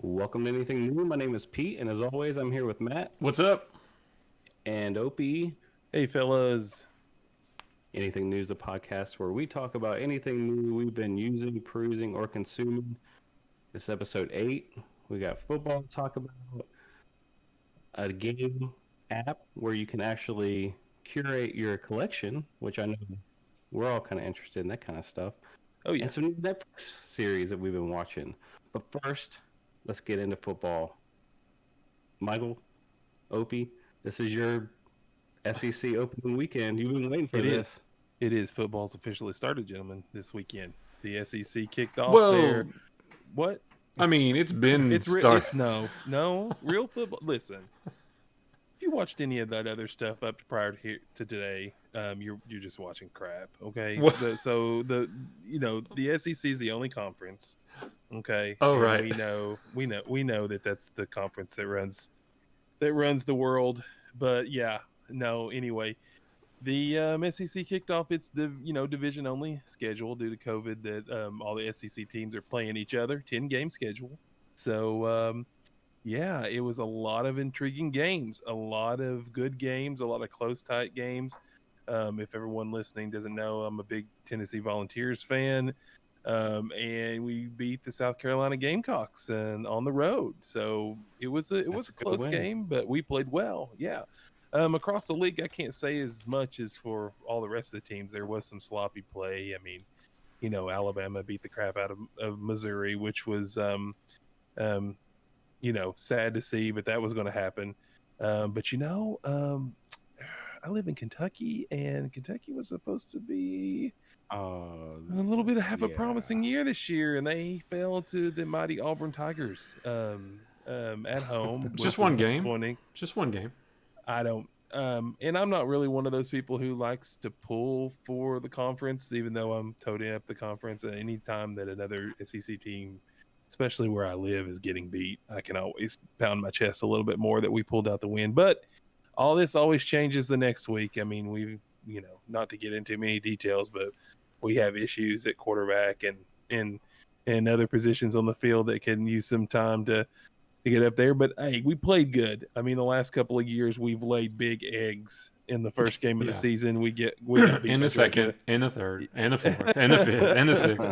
Welcome to Anything New. My name is Pete, and as always, I'm here with Matt What's up? and Opie. Hey, fellas. Anything New is the podcast where we talk about anything new we've been using, perusing, or consuming. This is episode 8. We got football to talk about, a game app where you can actually curate your collection, which I know we're all kind of interested in that kind of stuff, Oh, yeah. and some Netflix series that we've been watching. But first, let's get into football. Michael, Opie, this is your SEC opening weekend. You've been waiting for It this. is. It is. Football's officially started, gentlemen, this weekend. The SEC kicked off Well, there. What? I mean, it's been It's real. started. No. Real football. Listen, if you watched any of that other stuff up prior to today, you're just watching crap. Okay. What? The SEC is the only conference. Okay. Oh, And right. we know that that's the conference that runs the world. But yeah, no. Anyway, the SEC kicked off its division only schedule due to COVID. That all the SEC teams are playing each other, 10-game schedule. So yeah, it was a lot of intriguing games, a lot of good games, a lot of close, tight games. If everyone listening doesn't know, I'm a big Tennessee Volunteers fan. And we beat the South Carolina Gamecocks and on the road. So it was a That's a good close win. game, but we played well. Yeah. Across the league, I can't say as much as for all the rest of the teams. There was some sloppy play. I mean, Alabama beat the crap out of Missouri, which was um, sad to see, but that was going to happen. But I live in Kentucky, and Kentucky was supposed to be a little bit of have a promising year this year, and they fell to the mighty Auburn Tigers at home. Just which was one game. disappointing. Just one game. I don't, and I'm not really one of those people who likes to pull for the conference, even though I'm toting up the conference. Any time that another SEC team, especially where I live, is getting beat, I can always pound my chest a little bit more that we pulled out the win. But all this always changes the next week. I mean, not to get into many details, but we have issues at quarterback and other positions on the field that can use some time to get up there. But hey, we played good. I mean, the last couple of years we've laid big eggs. In the first game of the Yeah. season, we got beat In by the second, Georgia. in the third, and the fourth, and the fifth, and the sixth.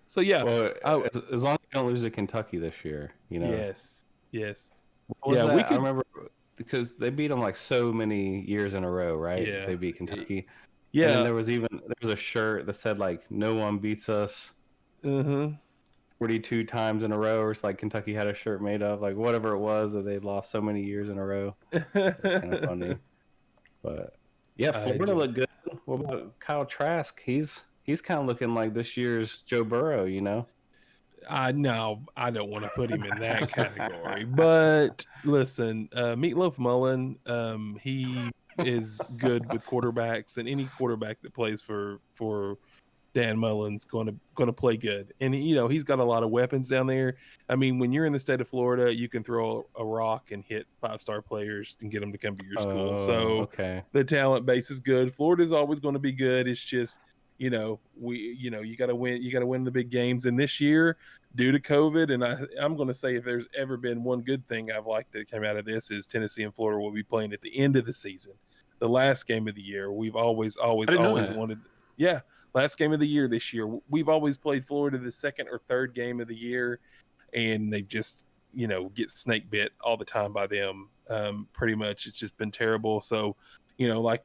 So yeah, Well, as long as you don't lose to Kentucky this year, yes. What was Yeah, that? we could. I remember because they beat them like so many years in a row, right? Yeah. They beat Kentucky. Yeah. And then there was a shirt that said like "No one beats us." 42 times in a row, or it's like Kentucky had a shirt made of like whatever it was that they lost so many years in a row. It's kind of funny, but yeah, Florida looked good. What about Kyle Trask? He's kind of looking like this year's Joe Burrow, No, I don't want to put him in that category. But listen, Meatloaf Mullen, he is good with quarterbacks, and any quarterback that plays for Dan Mullen's going to play good. And he's got a lot of weapons down there. I mean, when you're in the state of Florida, you can throw a rock and hit 5-star players and get them to come to your school. So okay. the talent base is good. Florida's always going to be good. It's just you got to win the big games. And this year, due to COVID, and I'm going to say if there's ever been one good thing I've liked that came out of this is Tennessee and Florida will be playing at the end of the season, the last game of the year. We've always wanted. Yeah, last game of the year this year. We've always played Florida the second or third game of the year, and they've just get snake bit all the time by them. Pretty much, it's just been terrible. So, like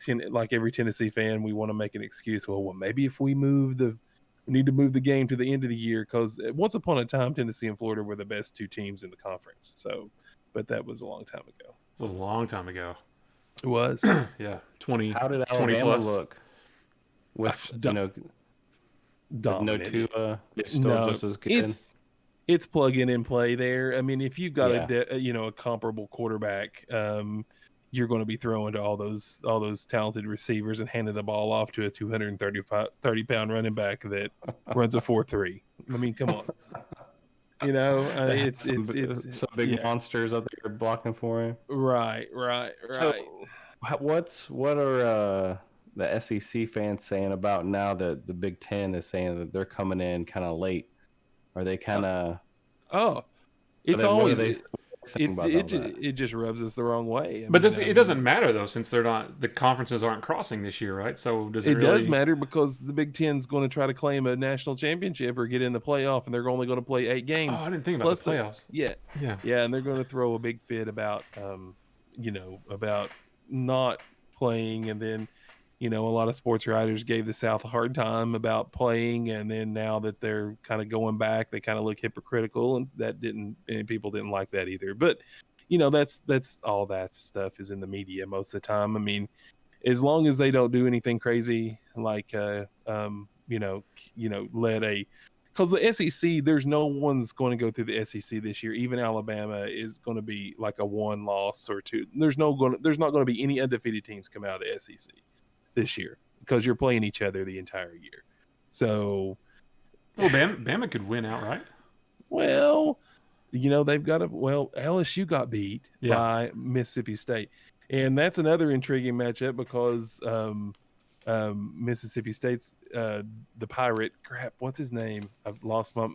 every Tennessee fan, we want to make an excuse. Well, maybe if we need to move the game to the end of the year, because once upon a time, Tennessee and Florida were the best two teams in the conference. So, but that was a long time ago. It was a long time ago. It was. Yeah, 20. How did 20 Alabama plus. look? With no Dominated. Tua, it's still just as good. It's plug in and play there. I mean, if you've got a comparable quarterback, you're going to be throwing to all those talented receivers and handing the ball off to a 230-pound running back that runs a 4.3. I mean, come on. It's some big monsters up there blocking for him. Right. So, what are the SEC fans saying about now that the Big Ten is saying that they're coming in kind of late? Are they kind of? It's Then what are always they saying about all that? it just rubs us the wrong way. But it doesn't matter though, since they're not the conferences aren't crossing this year, right? So does it It really? does matter because the Big Ten's going to try to claim a national championship or get in the playoff, and they're only going to play 8 Oh, games. I didn't think about Plus the playoffs. yeah, and they're going to throw a big fit about, about not playing, and then, a lot of sports writers gave the South a hard time about playing, and then now that they're kind of going back, they kind of look hypocritical, and and people didn't like that either. But that's all that stuff is in the media most of the time. I mean, as long as they don't do anything crazy like let a because the SEC, there's no one's going to go through the SEC this year. Even Alabama is going to be like a 1 loss or 2. There's not going to be any undefeated teams come out of the SEC this year because you're playing each other the entire year. So, Well, Bama could win outright. well, they've got LSU got beat by Mississippi State, and that's another intriguing matchup because Mississippi State's the Pirate. Crap, what's his name? I've lost my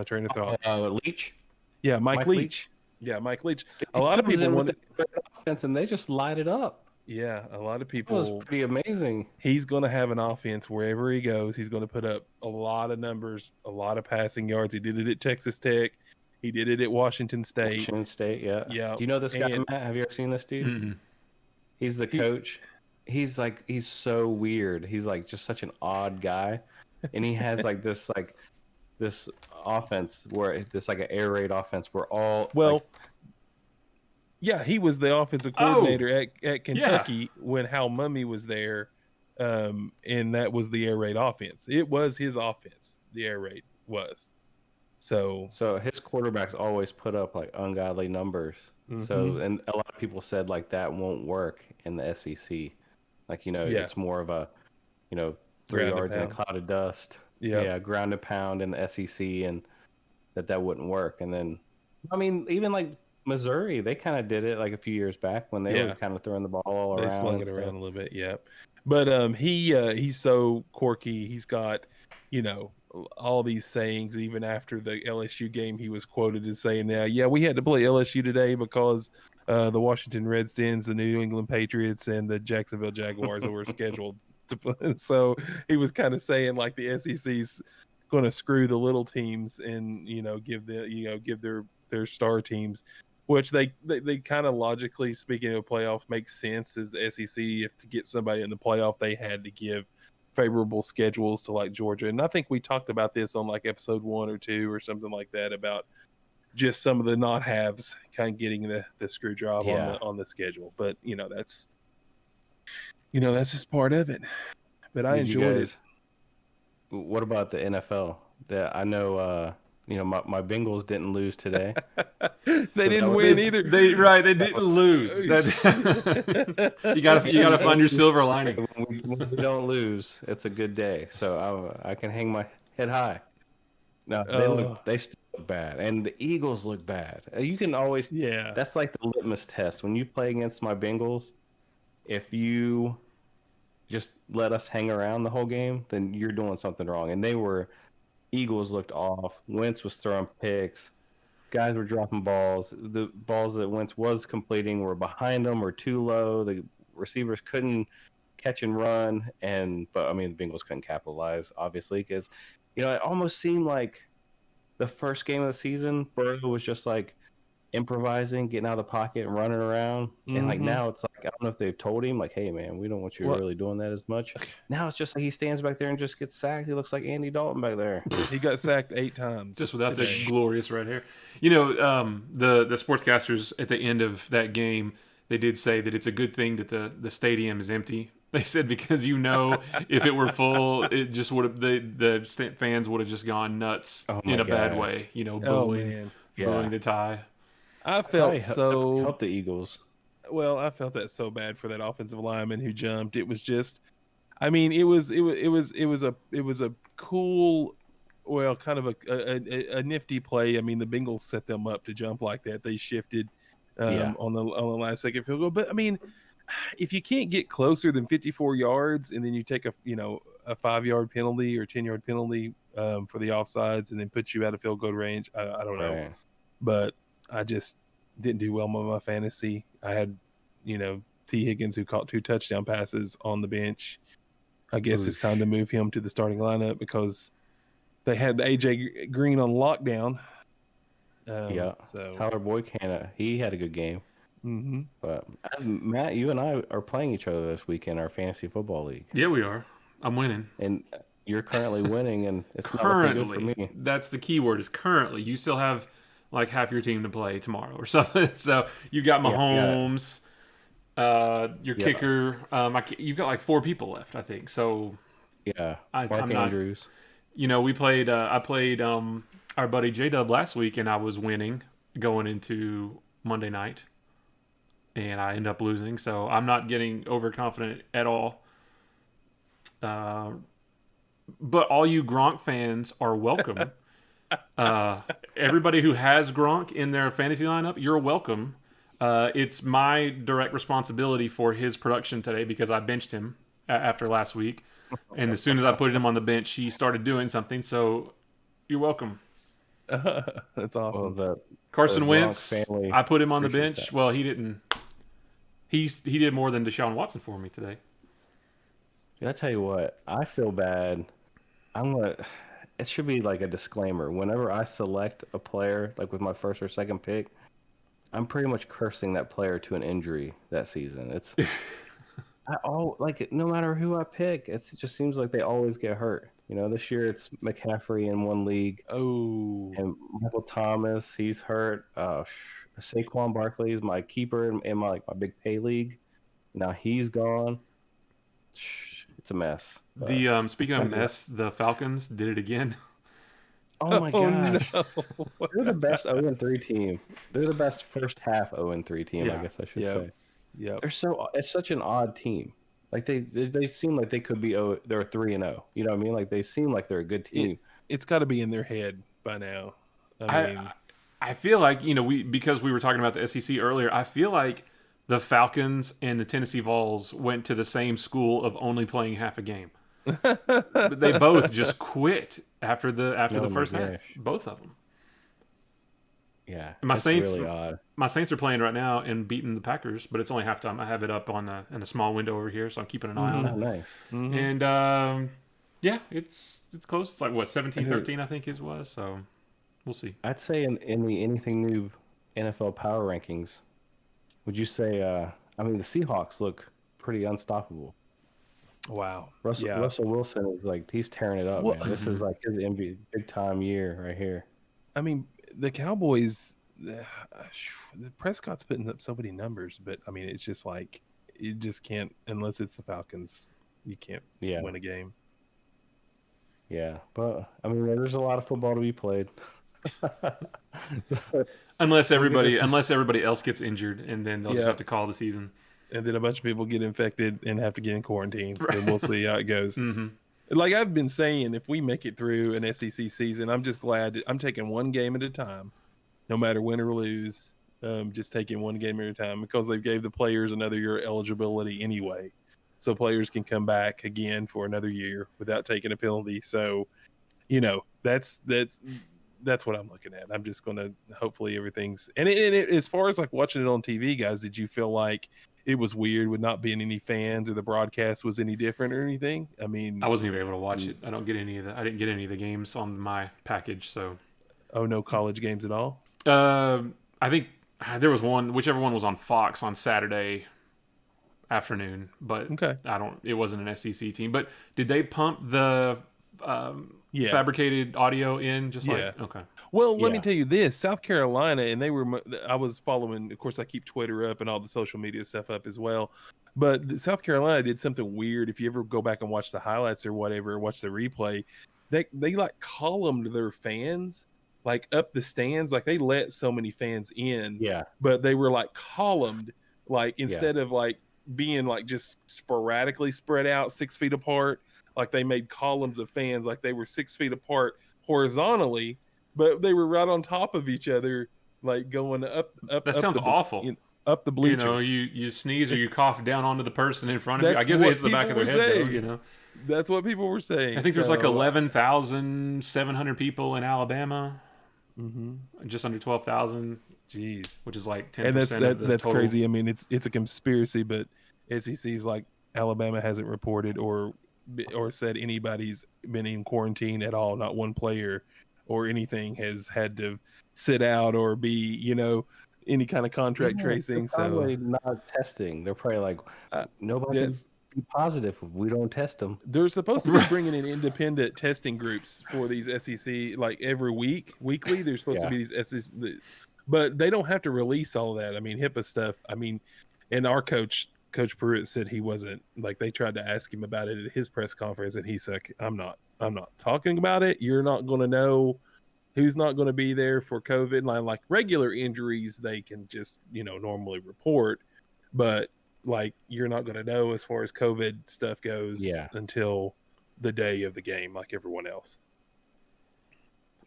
train of thought. Leach. Yeah, Mike Leach. Yeah, Mike Leach. A lot of people want the offense, and they just light it up. Yeah, a lot of people. That was pretty amazing. He's going to have an offense wherever he goes. He's going to put up a lot of numbers, a lot of passing yards. He did it at Texas Tech. He did it at Washington State. Washington State, yeah. Yeah. Do you know this guy, Matt? Have you ever seen this dude? Mm-mm. He's the coach. He's so weird. He's like just such an odd guy, and he has this offense where this like an air raid offense where all yeah, he was the offensive coordinator at Kentucky when Hal Mumme was there, and that was the air raid offense. It was his offense. The air raid was. So his quarterbacks always put up like ungodly numbers. Mm-hmm. So, and a lot of people said like that won't work in the SEC. Like, it's more of a, 3 Ground yards in a and cloud of dust. Yeah, ground and pound in the SEC, and that wouldn't work. And then, I mean, even like Missouri, they kind of did it like a few years back when they were kind of throwing the ball all around. They slung it around a little bit, yeah. But he's so quirky. He's got, all these sayings. Even after the LSU game, he was quoted as saying, "Yeah, we had to play LSU today because the Washington Redskins, the New England Patriots, and the Jacksonville Jaguars were scheduled to play." So he was kind of saying like the SEC's going to screw the little teams and give their star teams, which they kind of logically speaking of playoffs makes sense. As the SEC, if to get somebody in the playoff, they had to give favorable schedules to like Georgia. And I think we talked about this on like episode 1 or 2 or something like that about just some of the not haves kind of getting the screw job on the schedule. But that's just part of it. But I enjoyed it. What about the NFL? I know my Bengals didn't lose today. They didn't win either. They didn't lose. You gotta find your silver lining. When we don't lose, it's a good day. So I can hang my head high. No, they still look bad, and the Eagles look bad. You can always That's like the litmus test when you play against my Bengals. If you just let us hang around the whole game, then you're doing something wrong. And Eagles looked off. Wentz was throwing picks. Guys were dropping balls. The balls that Wentz was completing were behind them or too low. The receivers couldn't catch and run. But the Bengals couldn't capitalize, obviously, because, it almost seemed like the first game of the season, Burrow was just like improvising, getting out of the pocket and running around. Mm-hmm. And like now it's like, I don't know if they've told him like, hey man, we don't want you really doing that as much. Now it's just like he stands back there and just gets sacked. He looks like Andy Dalton back there. He got sacked 8 times. Just without the glorious red hair. The sportscasters at the end of that game, they did say that it's a good thing that the stadium is empty. They said because if it were full, it just would have the fans would have just gone nuts in a bad way. Booing the tie. I felt help the Eagles. Well, I felt that so bad for that offensive lineman who jumped. It was just, it was a cool, kind of a nifty play. The Bengals set them up to jump like that. They shifted on the last second field goal. But if you can't get closer than 54 yards and then you take a 5-yard penalty or 10-yard penalty for the offsides and then put you out of field goal range, I don't know. but I just didn't do well with my fantasy. I had, T. Higgins, who caught 2 touchdown passes, on the bench. I guess it's time to move him to the starting lineup because they had AJ Green on lockdown. So Tyler Boyd he had a good game. Mm-hmm. But Matt, you and I are playing each other this weekend in our fantasy football league. Yeah, we are. I'm winning. And you're currently winning, and it's currently, not looking good for me. That's the key word, is currently. You still have like half your team to play tomorrow or something. So you've got Mahomes, your kicker. You've got like 4 people left, I think. So yeah, I'm Mark Andrews. We played. I played our buddy J-Dub last week, and I was winning going into Monday night. And I end up losing, so I'm not getting overconfident at all. But all you Gronk fans are welcome. Everybody who has Gronk in their fantasy lineup, you're welcome. It's my direct responsibility for his production today because I benched him after last week. And as soon as I put him on the bench, he started doing something, so you're welcome. That's awesome. Well, Carson Wentz, I put him on the bench. That. Well, he didn't. He did more than Deshaun Watson for me today. I tell you what, I feel bad. It should be like a disclaimer. Whenever I select a player, like with my first or second pick, I'm pretty much cursing that player to an injury that season. It's no matter who I pick, it just seems like they always get hurt. This year it's McCaffrey in one league. Oh, and Michael Thomas, he's hurt. Saquon Barkley is my keeper in my big pay league. Now he's gone. It's a mess. Speaking of mess, the Falcons did it again. Oh my gosh. No. They're the best 0-3 team. They're the best first half 0-3 team, I guess I should say. Yeah. It's such an odd team. Like they seem like they could be they're 3-0. You know what I mean? Like they seem like they're a good team. It's got to be in their head by now. I feel like, because we were talking about the SEC earlier, I feel like the Falcons and the Tennessee Vols went to the same school of only playing half a game. But they both just quit after the first half. Both of them. Yeah. My Saints really odd. My Saints are playing right now and beating the Packers, but it's only halftime. I have it up in a small window over here, so I'm keeping an eye on it. Oh, nice. Mm-hmm. And it's close. It's like 17-13 I think it was, so we'll see. I'd say in the anything new NFL power rankings, would you say the Seahawks look pretty unstoppable. Wow. Russell Wilson is he's tearing it up, man. This is like his MVP big time year right here. I mean, the Cowboys, the Prescott's putting up so many numbers, but I mean, it's just like you just can't, unless it's the Falcons, you can't win a game. Yeah, but I mean, there's a lot of football to be played. unless everybody else gets injured, and then they'll just have to call the season. And then a bunch of people get infected and have to get in quarantine. Right. And we'll see how it goes. Mm-hmm. Like I've been saying, if we make it through an SEC season, I'm just glad I'm taking one game at a time, no matter win or lose. Just taking one game at a time because they gave the players another year eligibility anyway, so players can come back again for another year without taking a penalty. So, that's what I'm looking at. I'm just going to hopefully everything's and as far as like watching it on TV, guys, did you feel like it was weird with not being any fans or the broadcast was any different or anything? I mean, I wasn't even able to watch it. I didn't get any of the games on my package. So, no college games at all. I think there was whichever one was on Fox on Saturday afternoon, but okay. It wasn't an SEC team. But did they pump the fabricated audio in okay. Well, let me tell you this, South Carolina, and I was following, of course I keep Twitter up and all the social media stuff up as well, but South Carolina did something weird. If you ever go back and watch the highlights or whatever, watch the replay, they like columned their fans like up the stands. Like they let so many fans in, but they were like columned, like instead of like being like just sporadically spread out 6 feet apart. Like they made columns of fans, like they were 6 feet apart horizontally, but they were right on top of each other, like going up. That sounds awful. Up the bleachers. You sneeze or you cough down onto the person in front of you. I guess it hits the back of their head, though, That's what people were saying. I think there's like 11,700 people in Alabama. Mm-hmm. just under 12,000, Jeez. which is like And 10% of the that's total. crazy. I mean, it's a conspiracy, but SEC's like Alabama hasn't reported or said anybody's been in quarantine at all. Not one player or anything has had to sit out or be, any kind of contract Yeah, they're tracing. So probably not testing. They're probably like, nobody can that's be positive if we don't test them. they're supposed to be bringing in independent testing groups for these SEC like every weekly. There's supposed to Yeah. be these SEC, but they don't have to release all that. I mean, HIPAA stuff. I mean, and our Coach Pruitt said he wasn't like they tried to ask him about it at his press conference, and he's like, I'm not talking about it. You're not going to know who's not going to be there for COVID. Like regular injuries, they can just normally report, but like you're not going to know as far as COVID stuff goes Yeah. until the day of the game, like everyone else.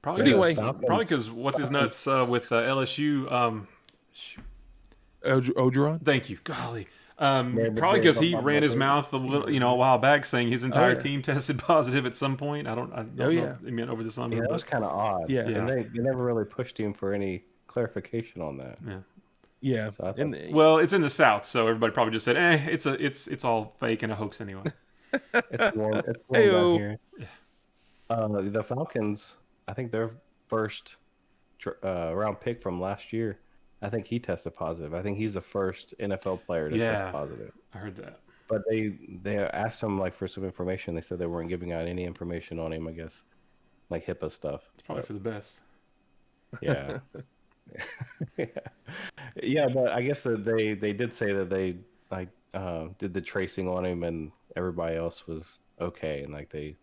Probably But anyway, because what's his nuts with LSU. Ogeron. Thank you, golly. Maybe Probably they because don't he talk ran about his it. mouth a little, a while back, saying his entire yeah. team tested positive at some point. I don't know yeah. if he meant over the summer. Yeah, that but was kind of odd. Yeah. And they never really pushed him for any clarification on that. yeah. Yeah. So I thought, And Well, it's in the South, so everybody probably just said, it's all fake and a hoax anyway. it's warm. It's warm Heyo. down here. The Falcons, I think their first round pick from last year, I think he tested positive. I think he's the first NFL player to Yeah. test positive. I heard that. But they asked him like for some information. They said they weren't giving out any information on him. I guess like HIPAA stuff. It's probably for the best. Yeah. Yeah, but I guess that they did say that they like did the tracing on him and everybody else was okay and like they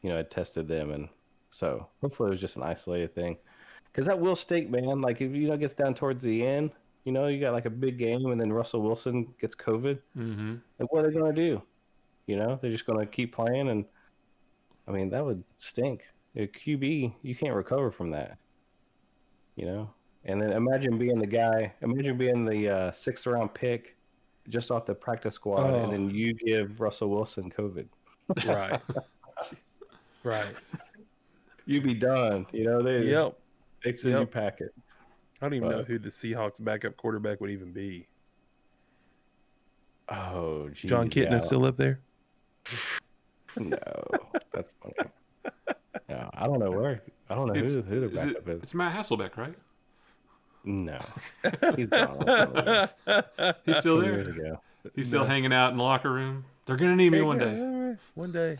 had tested them, and so hopefully it was just an isolated thing, because that will stink, man. Like if gets down towards the end, you got like a big game and then Russell Wilson gets COVID, Mm-hmm. like what are they gonna do? They're just gonna keep playing, and I mean that would stink. A QB, you can't recover from that. And then imagine being the sixth round pick just off the practice squad, and then you give Russell Wilson COVID. right. Right. You'd be done. Yep. They send you pack it. I don't even know who the Seahawks backup quarterback would even be. Oh, geez, John Kitna still up there? No, that's funny. No, I don't know where. I don't know who the backup is. It's Matt Hasselbeck, right? No, he's gone. He's still 20 there. years ago. He's still hanging out in the locker room. They're gonna need me one day. One day.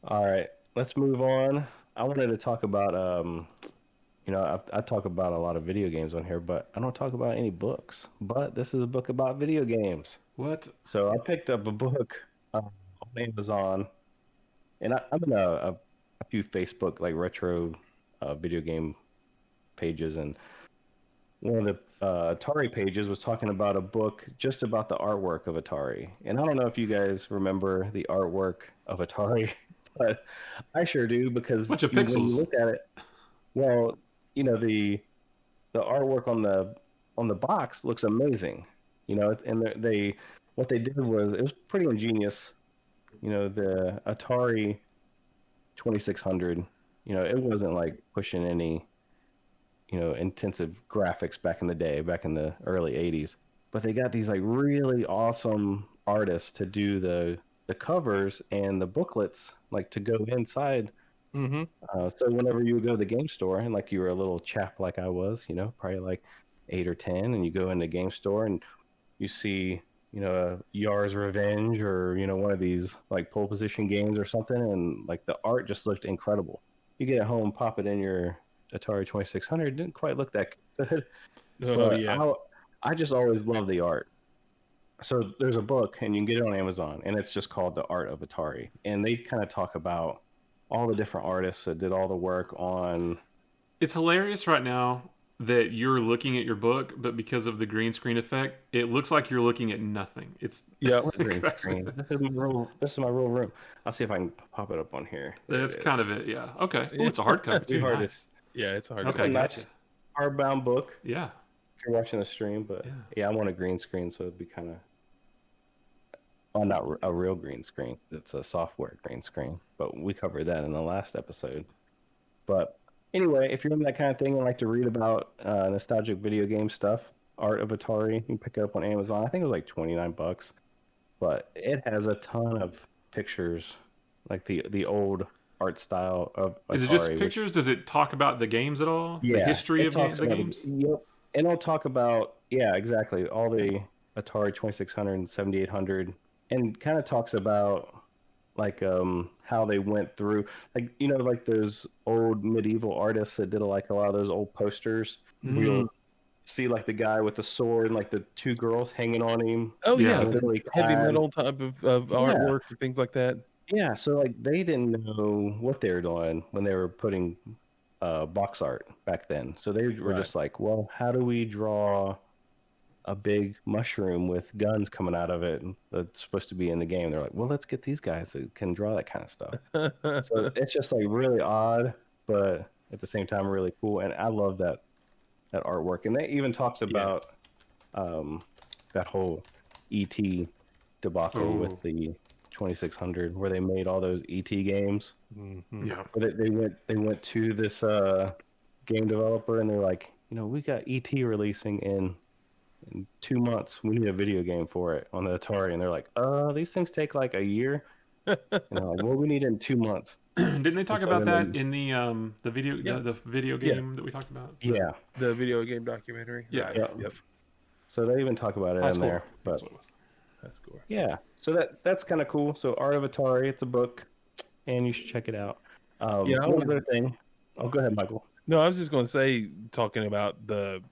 All right, let's move on. I wanted to talk about I talk about a lot of video games on here, but I don't talk about any books. But this is a book about video games. What? So I picked up a book on Amazon, and I'm in a few Facebook like retro video game pages, and one of the Atari pages was talking about a book just about the artwork of Atari. And I don't know if you guys remember the artwork of Atari, but I sure do, because bunch of when pixels. you look at it, well, the artwork on the box looks amazing, and what they did was, it was pretty ingenious. The Atari 2600, it wasn't like pushing any intensive graphics back in the day, back in the early 80s, but they got these like really awesome artists to do the covers and the booklets, like to go inside. Mm-hmm. So whenever you would go to the game store, and like you were a little chap like I was, probably like 8 or 10, and you go in the game store and you see Yar's Revenge, or one of these like pole position games or something, and like the art just looked incredible. You get it home, pop it in your Atari 2600, it didn't quite look that good. But Yeah. I just always love the art. So there's a book, and you can get it on Amazon, and it's just called The Art of Atari, and they kind of talk about all the different artists that did all the work on. It's hilarious right now that you're looking at your book, but because of the green screen effect, it looks like you're looking at nothing. It's Green screen. This is my real room. I'll see if I can pop it up on here. That's kind of it. Yeah. Okay. Oh, it's a hardcover too. Nice. Yeah, it's a hard. Okay, nice gotcha. hardbound book. Yeah. If you're watching the stream, but yeah, I want a green screen, so it'd be kind of. Well, not a real green screen. It's a software green screen, but we covered that in the last episode. But Anyway, if you're into that kind of thing and like to read about nostalgic video game stuff, Art of Atari, you can pick it up on Amazon. I think it was like $29, but it has a ton of pictures, like the old art style of Is it just Atari, which pictures? Does it talk about the games at all? The yeah, history it of talks the about games? yep, and it'll talk about yeah, exactly all the Atari 2600 and 7800, and kind of talks about like how they went through like like those old medieval artists that did like a lot of those old posters where Mm. you'll see like the guy with the sword and like the two girls hanging on him Oh yeah, Yeah. the scantily heavy clad. metal type of Yeah, artwork or things like that. yeah, so like they didn't know what they were doing when they were putting box art back then, so they were Right. just like, well, how do we draw a big mushroom with guns coming out of it that's supposed to be in the game? They're like, well, let's get these guys that can draw that kind of stuff. So it's just like really odd, but at the same time really cool. And I love that artwork. And they even talks Yeah. about um, that whole ET debacle Oh, with the 2600, where they made all those ET games. Mhm. yeah. Where they went to this game developer and they're like, we got ET releasing in 2 months. We need a video game for it on the Atari. And they're like, these things take like a year. And they're like, well, we need it in 2 months. Didn't they And talk so about then that they, in the video Yeah. the video Yeah. game that we talked about? yeah, The video game documentary. Yeah. Right. yeah. Yep. So they even talk about it High in score. there. That's But what it was. That's cool. yeah, so that's kind of cool. So Art of Atari, it's a book, and you should check it out. Yeah, I One was. other thing. Oh, go ahead, Michael. No, I was just going to say, talking about the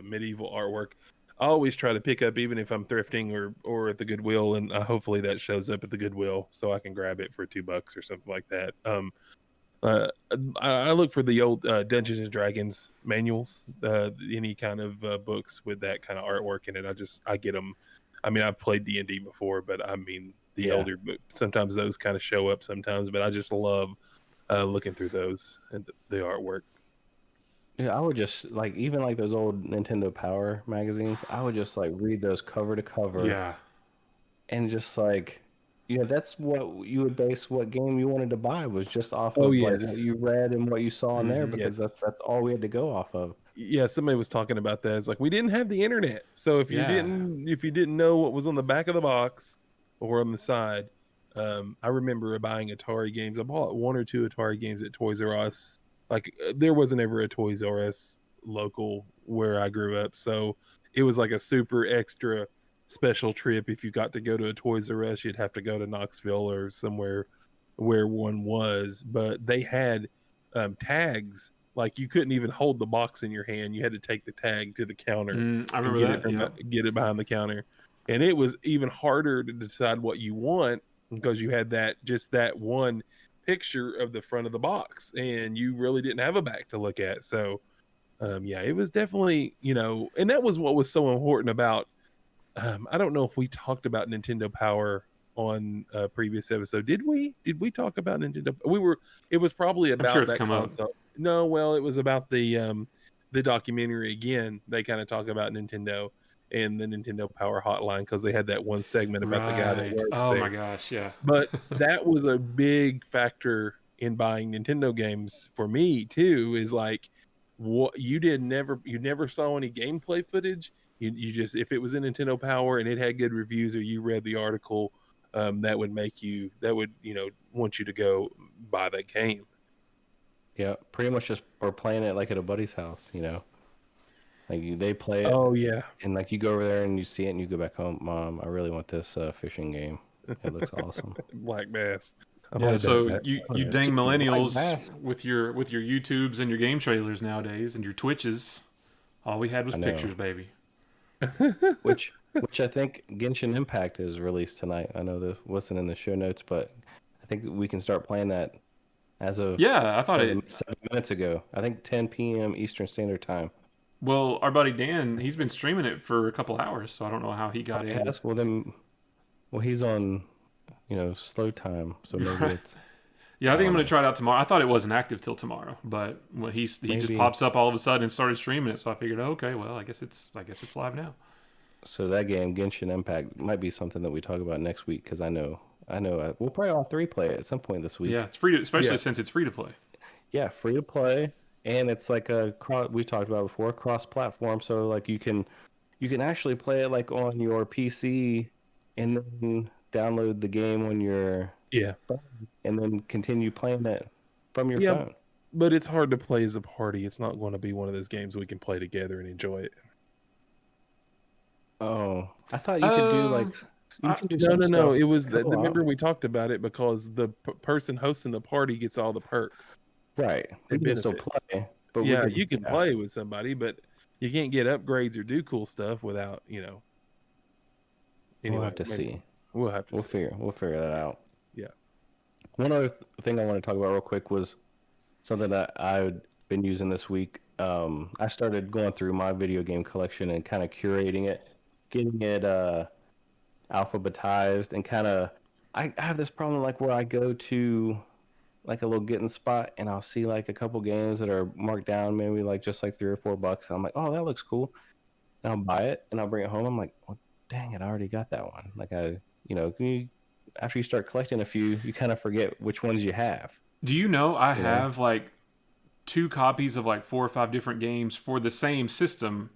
medieval artwork. I always try to pick up, even if I'm thrifting or at the Goodwill, and hopefully that shows up at the Goodwill, so I can grab it for $2 or something like that. Uh, I look for the old Dungeons and Dragons manuals, any kind of books with that kind of artwork in it. I get them. I mean, I've played D&D before, but I mean the Yeah. older books. Sometimes those kind of show up sometimes, but I just love looking through those and the artwork. Yeah, I would just like even like those old Nintendo Power magazines. I would just like read those cover to cover Yeah. and just like, that's what you would base what game you wanted to buy was just off Oh of like what yes, you read and what you saw in there Mhm. because yes. that's all we had to go off of. Yeah, somebody was talking about that. It's like we didn't have the internet, so if you Yeah. didn't know what was on the back of the box or on the side, I remember buying Atari games. I bought one or two Atari games at Toys R Us. Like there wasn't ever a Toys R Us local where I grew up, so it was like a super extra special trip. If you got to go to a Toys R Us, you'd have to go to Knoxville or somewhere where one was. But they had tags. Like you couldn't even hold the box in your hand. You had to take the tag to the counter I and remember that. Yeah. get it behind the counter. And it was even harder to decide what you want because you had that one picture of the front of the box and you really didn't have a back to look at. So yeah, it was definitely, and that was what was so important about I don't know if we talked about Nintendo Power on a previous episode. Did we? Did we talk about Nintendo? It was probably I'm sure about it's that come up. console. No, well, it was about the documentary again. They kind of talk about Nintendo and the Nintendo Power Hotline because they had that one segment about the guy that Right. works Oh there. my gosh. Yeah. But that was a big factor in buying Nintendo games for me too. Is like what you never saw any gameplay footage. You just if it was in Nintendo Power and it had good reviews or you read the article, that would want you to go buy that game. Yeah, pretty much just we're playing it like at a buddy's house, Like they play it Oh yeah, and like you go over there and you see it and you go back home, Mom, I really want this fishing game. It looks awesome. Black Bass. I Yeah, played so that. you Yeah. dang Dude, Black millennials Bass. with your YouTubes and your game trailers nowadays and your Twitches, all we had was I know. pictures, baby. Which I think Genshin Impact is released tonight. I know this wasn't in the show notes, but I think we can start playing that as of Yeah, I thought 7 minutes ago. I think 10 p.m. Eastern Standard Time. Well, our buddy Dan, he's been streaming it for a couple hours, so I don't know how he got in. Yes, well he's on, slow time, so maybe it's Yeah, I think I I'm don't gonna know. try it out tomorrow. I thought it wasn't active till tomorrow, but when he just Maybe. pops up all of a sudden and started streaming it, so I figured, okay, well, I guess it's live now. So that game, Genshin Impact, might be something that we talk about next week because I know we'll probably all three play it at some point this week. Yeah, it's free to, especially Yeah. since it's free to play. Yeah, free to play, and it's like we talked about before, cross-platform. So like you can actually play it like on your PC, and then download the game on your Yeah. phone, and then continue playing it from your Yeah, phone. but it's hard to play as a party. It's not going to be one of those games we can play together and enjoy it. Oh, I thought you could do Um, like you I, can do No, some no, no. stuff It was co-op. remember we talked about it because the person hosting the party gets all the perks Right. We and can still benefits. play, but we Yeah, could, you can yeah, play with somebody, but you can't get upgrades or do cool stuff without, we'll Anyway, have to maybe see. we'll have to see. We'll figure that Yeah, out. yeah, One other thing I want to talk about real quick was something that I've been using this week. I started going through my video game collection and kind of curating it, getting it alphabetized, and kind of. I have this problem like where I go to like a little getting spot and I'll see like a couple games that are marked down, maybe like just like $3 or $4. And I'm like, oh, that looks cool. And I'll buy it and I'll bring it home. I'm like, well, dang it, I already got that one. Like after you start collecting a few, you kind of forget which ones you have. do you know I You know? have like 2 copies of like 4 or 5 different games for the same system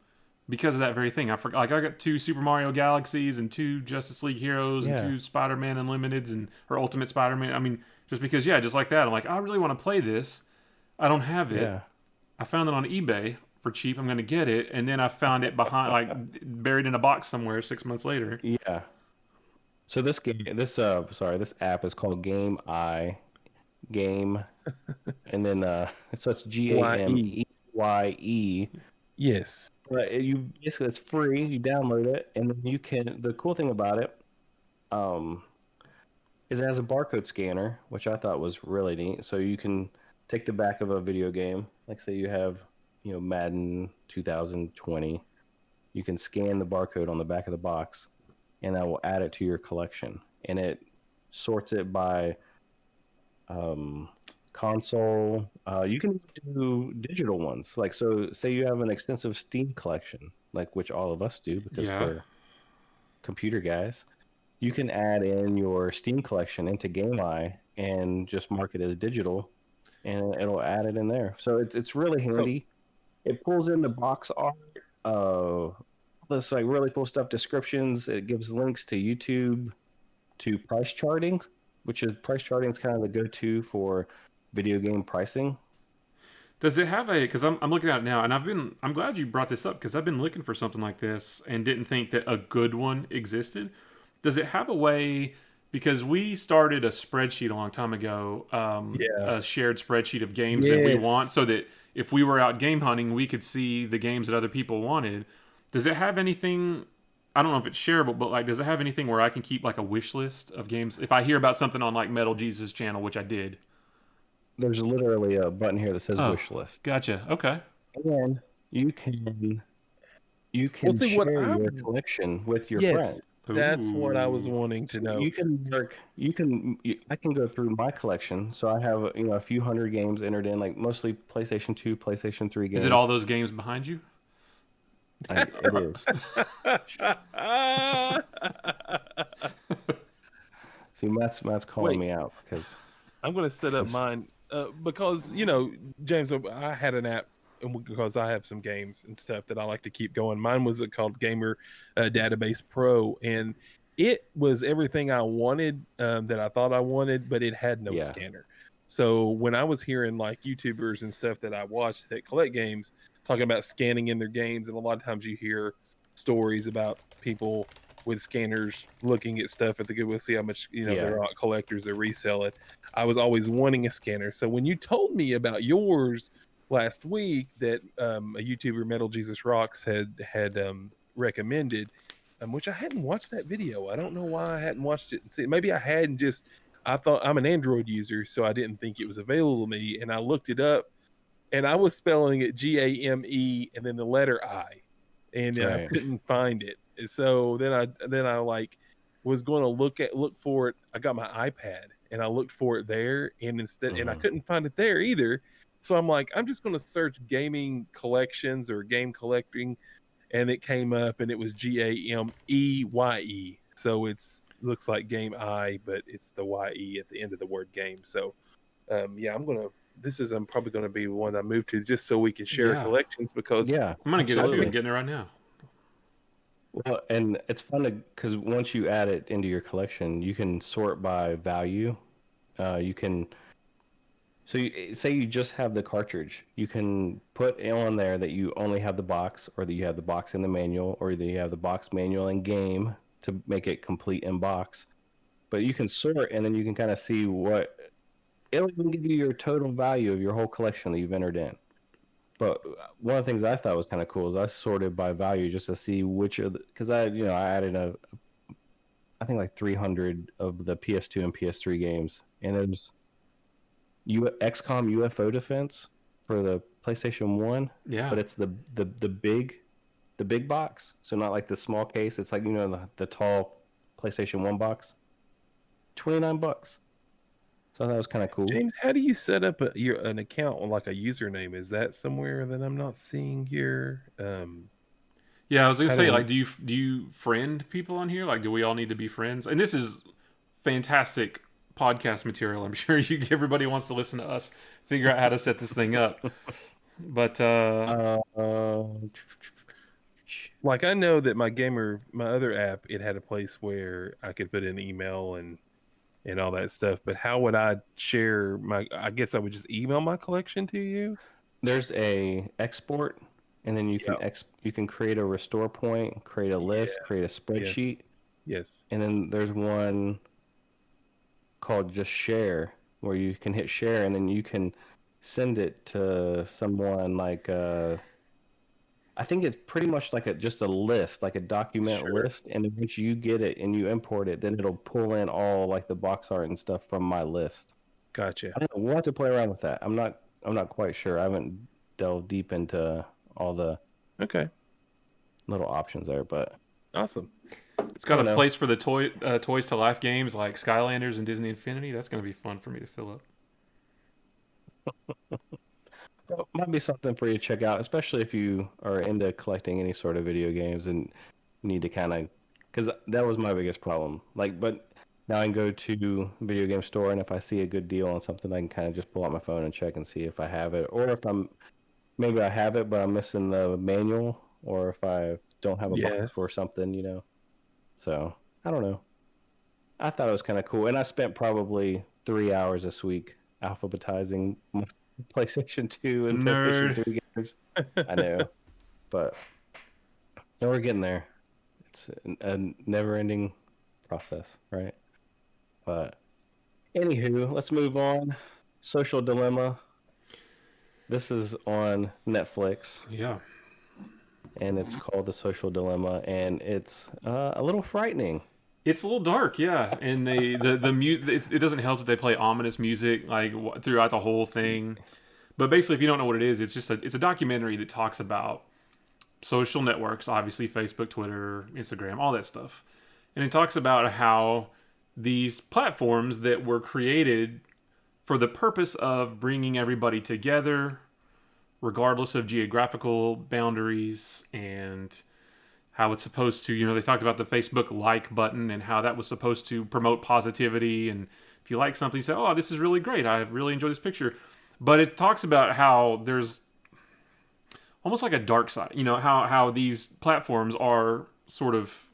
because of that very thing. I forgot. Like I got 2 Super Mario Galaxies and 2 Justice League Heroes and Yeah, 2 Spider-Man Unlimiteds and or Ultimate Spider-Man. I mean, just because, yeah, just like that. I'm like, I really want to play this. I don't have it. yeah, I found it on eBay for cheap. I'm gonna get it, and then I found it behind, like buried in a box somewhere 6 months later. yeah. So this app is called Game, and then so it's YE. GAMEYE. Yes. But you basically it's free. You download it, and then you can. The cool thing about it, um, is it has a barcode scanner, which I thought was really neat. So you can take the back of a video game, like say you have, Madden 2020. You can scan the barcode on the back of the box, and that will add it to your collection. And it sorts it by um, console. You can do digital ones. Like so, say you have an extensive Steam collection, like which all of us do because Yeah. we're computer guys. You can add in your Steam collection into Gameye and just mark it as digital, and it'll add it in there. So it's really So handy. It pulls in the box art, this like really cool stuff, descriptions. It gives links to YouTube, to price charting, which is price charting is kind of the go-to for video game pricing. Does it have a? Because I'm looking at it now, and I'm glad you brought this up because I've been looking for something like this and didn't think that a good one existed. Does it have a way? Because we started a spreadsheet a long time ago, yeah. a shared spreadsheet of games that we want, Yes. so that if we were out game hunting, we could see the games that other people wanted. Does it have anything? I don't know if it's shareable, but like, does it have anything where I can keep like a wish list of games if I hear about something on like Metal Jesus channel, which I did? There's literally a button here that says Oh, wish list, gotcha. Okay. and you can you Well, can see what share I your collection with your friend. yes, that's what I was Ooh. wanting to So know. you can work. I can go through my collection. So I have a few hundred games entered in, like mostly PlayStation 2, PlayStation 3 Is it all games. those games behind you? It is. See, Matt's calling Wait, me out because I'm going to set up because mine because James, I had an app and because I have some games and stuff that I like to keep going. Mine was called Gamer Database Pro, and it was everything I wanted that I thought I wanted, but it had no yeah, scanner. So when I was hearing like YouTubers and stuff that I watched that collect games talking about scanning in their games, and a lot of times you hear stories about people with scanners looking at stuff at the Goodwill, see how much yeah, they're not collectors, they resell it. I was always wanting a scanner. So when you told me about yours last week that a YouTuber, Metal Jesus Rocks, had recommended, which I hadn't watched that video. I don't know why I hadn't watched it. See, maybe I hadn't just. I thought I'm an Android user, so I didn't think it was available to me. And I looked it up, and I was spelling it Game and then the letter I, and I right. couldn't find it. So then I like was going to look for it. I got my iPad and I looked for it there, and I Hmm. couldn't find it there either. So I'm like, I'm just going to search gaming collections or game collecting, and it came up, and it was Gameye. So it's looks like Game I, but it's the YE at the end of the word game. So yeah, I'm gonna this is I'm probably going to be one I move to just so we can share Yeah. collections because Yeah, I'm gonna get it too. absolutely. I'm getting it right now. Well, and it's fun to because once you add it into your collection, you can sort by value. You can say you just have the cartridge. You can put on there that you only have the box, or that you have the box in the manual, or that you have the box, manual, and game to make it complete in box. But you can sort, and then you can kind of see what it'll even give you your total value of your whole collection that you've entered in. But one of the things I thought was kind of cool is I sorted by value just to see which of the, because I added I think like 300 of the PS2 and PS3 games, and there's XCOM UFO Defense for the PlayStation 1, Yeah. but it's the big box, so not like the small case. It's like the tall PlayStation 1 box. $29. So I thought it was kind of cool. James, how do you set up an account on like a username? Is that somewhere that I'm not seeing here? Yeah, I was gonna How say, do like, do you friend people on here? Like, do we all need to be friends? And this is fantastic podcast material. I'm sure everybody wants to listen to us figure out how to set this thing up. But like I know that my other app, it had a place where I could put in email and all that stuff. But how would I share I guess I would just email my collection to you. there's a export, and then Yeah. you can create a restore point, create a list, Yeah. create a Yes. spreadsheet, Yes. and then there's one called just share, where you can hit share, and then you can send it to someone like I think it's pretty much like just a list, like a document Sure. list, and then once you get it and you import it, then it'll pull in all like the box art and stuff from my list. Gotcha. I don't know. We'll have to play around with that. I'm not quite sure. I haven't delved deep into all the Okay. little options there, but Awesome. it's got I a don't know. place for the Toys to Life games like Skylanders and Disney Infinity. That's gonna be fun for me to fill up. Well, might be something for you to check out, especially if you are into collecting any sort of video games and need to kind of, because that was my biggest problem. Like, but now I can go to video game store, and if I see a good deal on something, I can kind of just pull out my phone and check and see if I have it, or if maybe I have it, but I'm missing the manual, or if I don't have a box for Yes. something. So I don't know. I thought it was kind of cool, and I spent probably 3 hours this week alphabetizing my PlayStation 2 and PlayStation Nerd. 3 games. I know, but we're getting there. It's a never-ending process, right? But anywho, let's move on. Social Dilemma. This is on Netflix, Yeah. and it's called The Social Dilemma, and it's a little frightening. It's a little dark, yeah, and the music. It doesn't help that they play ominous music like throughout the whole thing. But basically, if you don't know what it is, it's a documentary that talks about social networks, obviously Facebook, Twitter, Instagram, all that stuff, and it talks about how these platforms that were created for the purpose of bringing everybody together, regardless of geographical boundaries, and how it's supposed to, they talked about the Facebook like button and how that was supposed to promote positivity. And if you like something, you say, oh, this is really great. I really enjoy this picture. But it talks about how there's almost like a dark side, how these platforms are sort of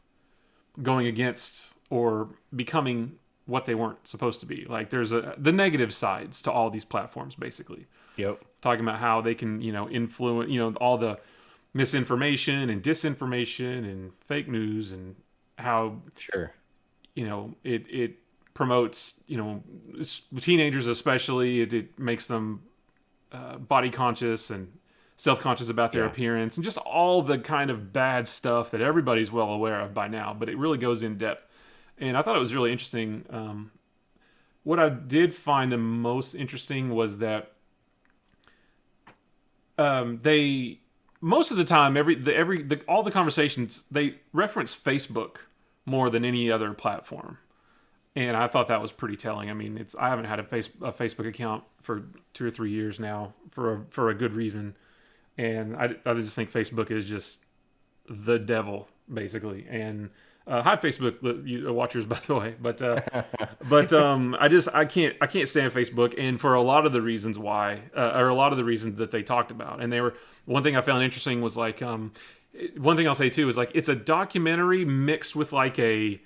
going against or becoming what they weren't supposed to be. Like there's the negative sides to all these platforms, basically. Yep. Talking about how they can, influence, all the misinformation and disinformation and fake news, and how Sure. it promotes teenagers especially. It makes them body conscious and self-conscious about their appearance, and just all the kind of bad stuff that everybody's well aware of by now, but it really goes in depth. And I thought it was really interesting. What I did find the most interesting was that they most of the time, all the conversations, they reference Facebook more than any other platform, and I thought that was pretty telling. I mean, I haven't had a Facebook account for 2 or 3 years now for a good reason, and I just think Facebook is just the devil basically, and Hi, Facebook watchers, by the way. I can't stand Facebook, and for a lot of the reasons why, or a lot of the reasons that they talked about, and they were one thing I found interesting was like one thing I'll say too is like it's a documentary mixed with like a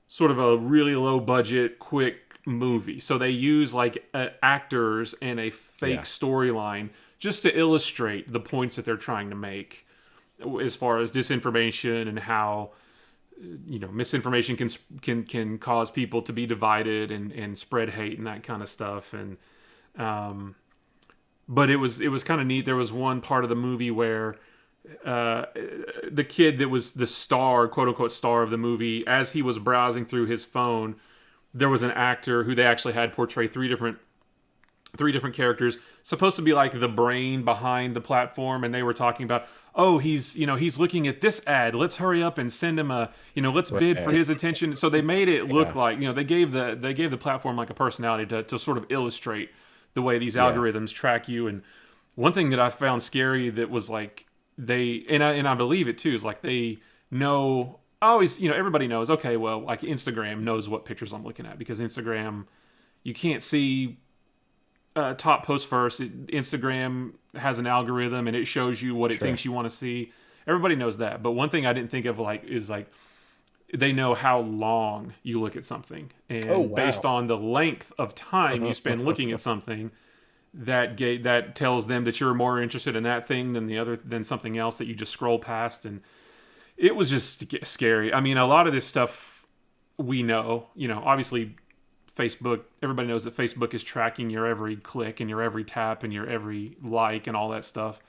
sort of a really low budget, quick movie. So they use like actors and a fake storyline just to illustrate the points that they're trying to make as far as disinformation and how misinformation can cause people to be divided and spread hate and that kind of stuff. And but it was kind of neat. There was one part of the movie where the kid that was the star, quote unquote star of the movie, as he was browsing through his phone, there was an actor who they actually had portray three different characters, supposed to be like the brain behind the platform, and they were talking about, oh, he's looking at this ad, let's hurry up and send him a, let's bid for his attention. So they made it look like, they gave the platform like a personality to sort of illustrate the way these algorithms track you. And one thing that I found scary that was like I believe it too, is like they know always, everybody knows, okay, well, like Instagram knows what pictures I'm looking at, because Instagram, you can't see top post first. Instagram has an algorithm and it shows you what it thinks you want to see. Everybody knows that. But one thing I didn't think of is like they know how long you look at something, and based on the length of time you spend looking at something, that tells them that you're more interested in that thing than something else that you just scroll past. And it was just scary. I mean, a lot of this stuff we know, obviously Facebook, everybody knows that Facebook is tracking your every click and your every tap and your every like and all that stuff.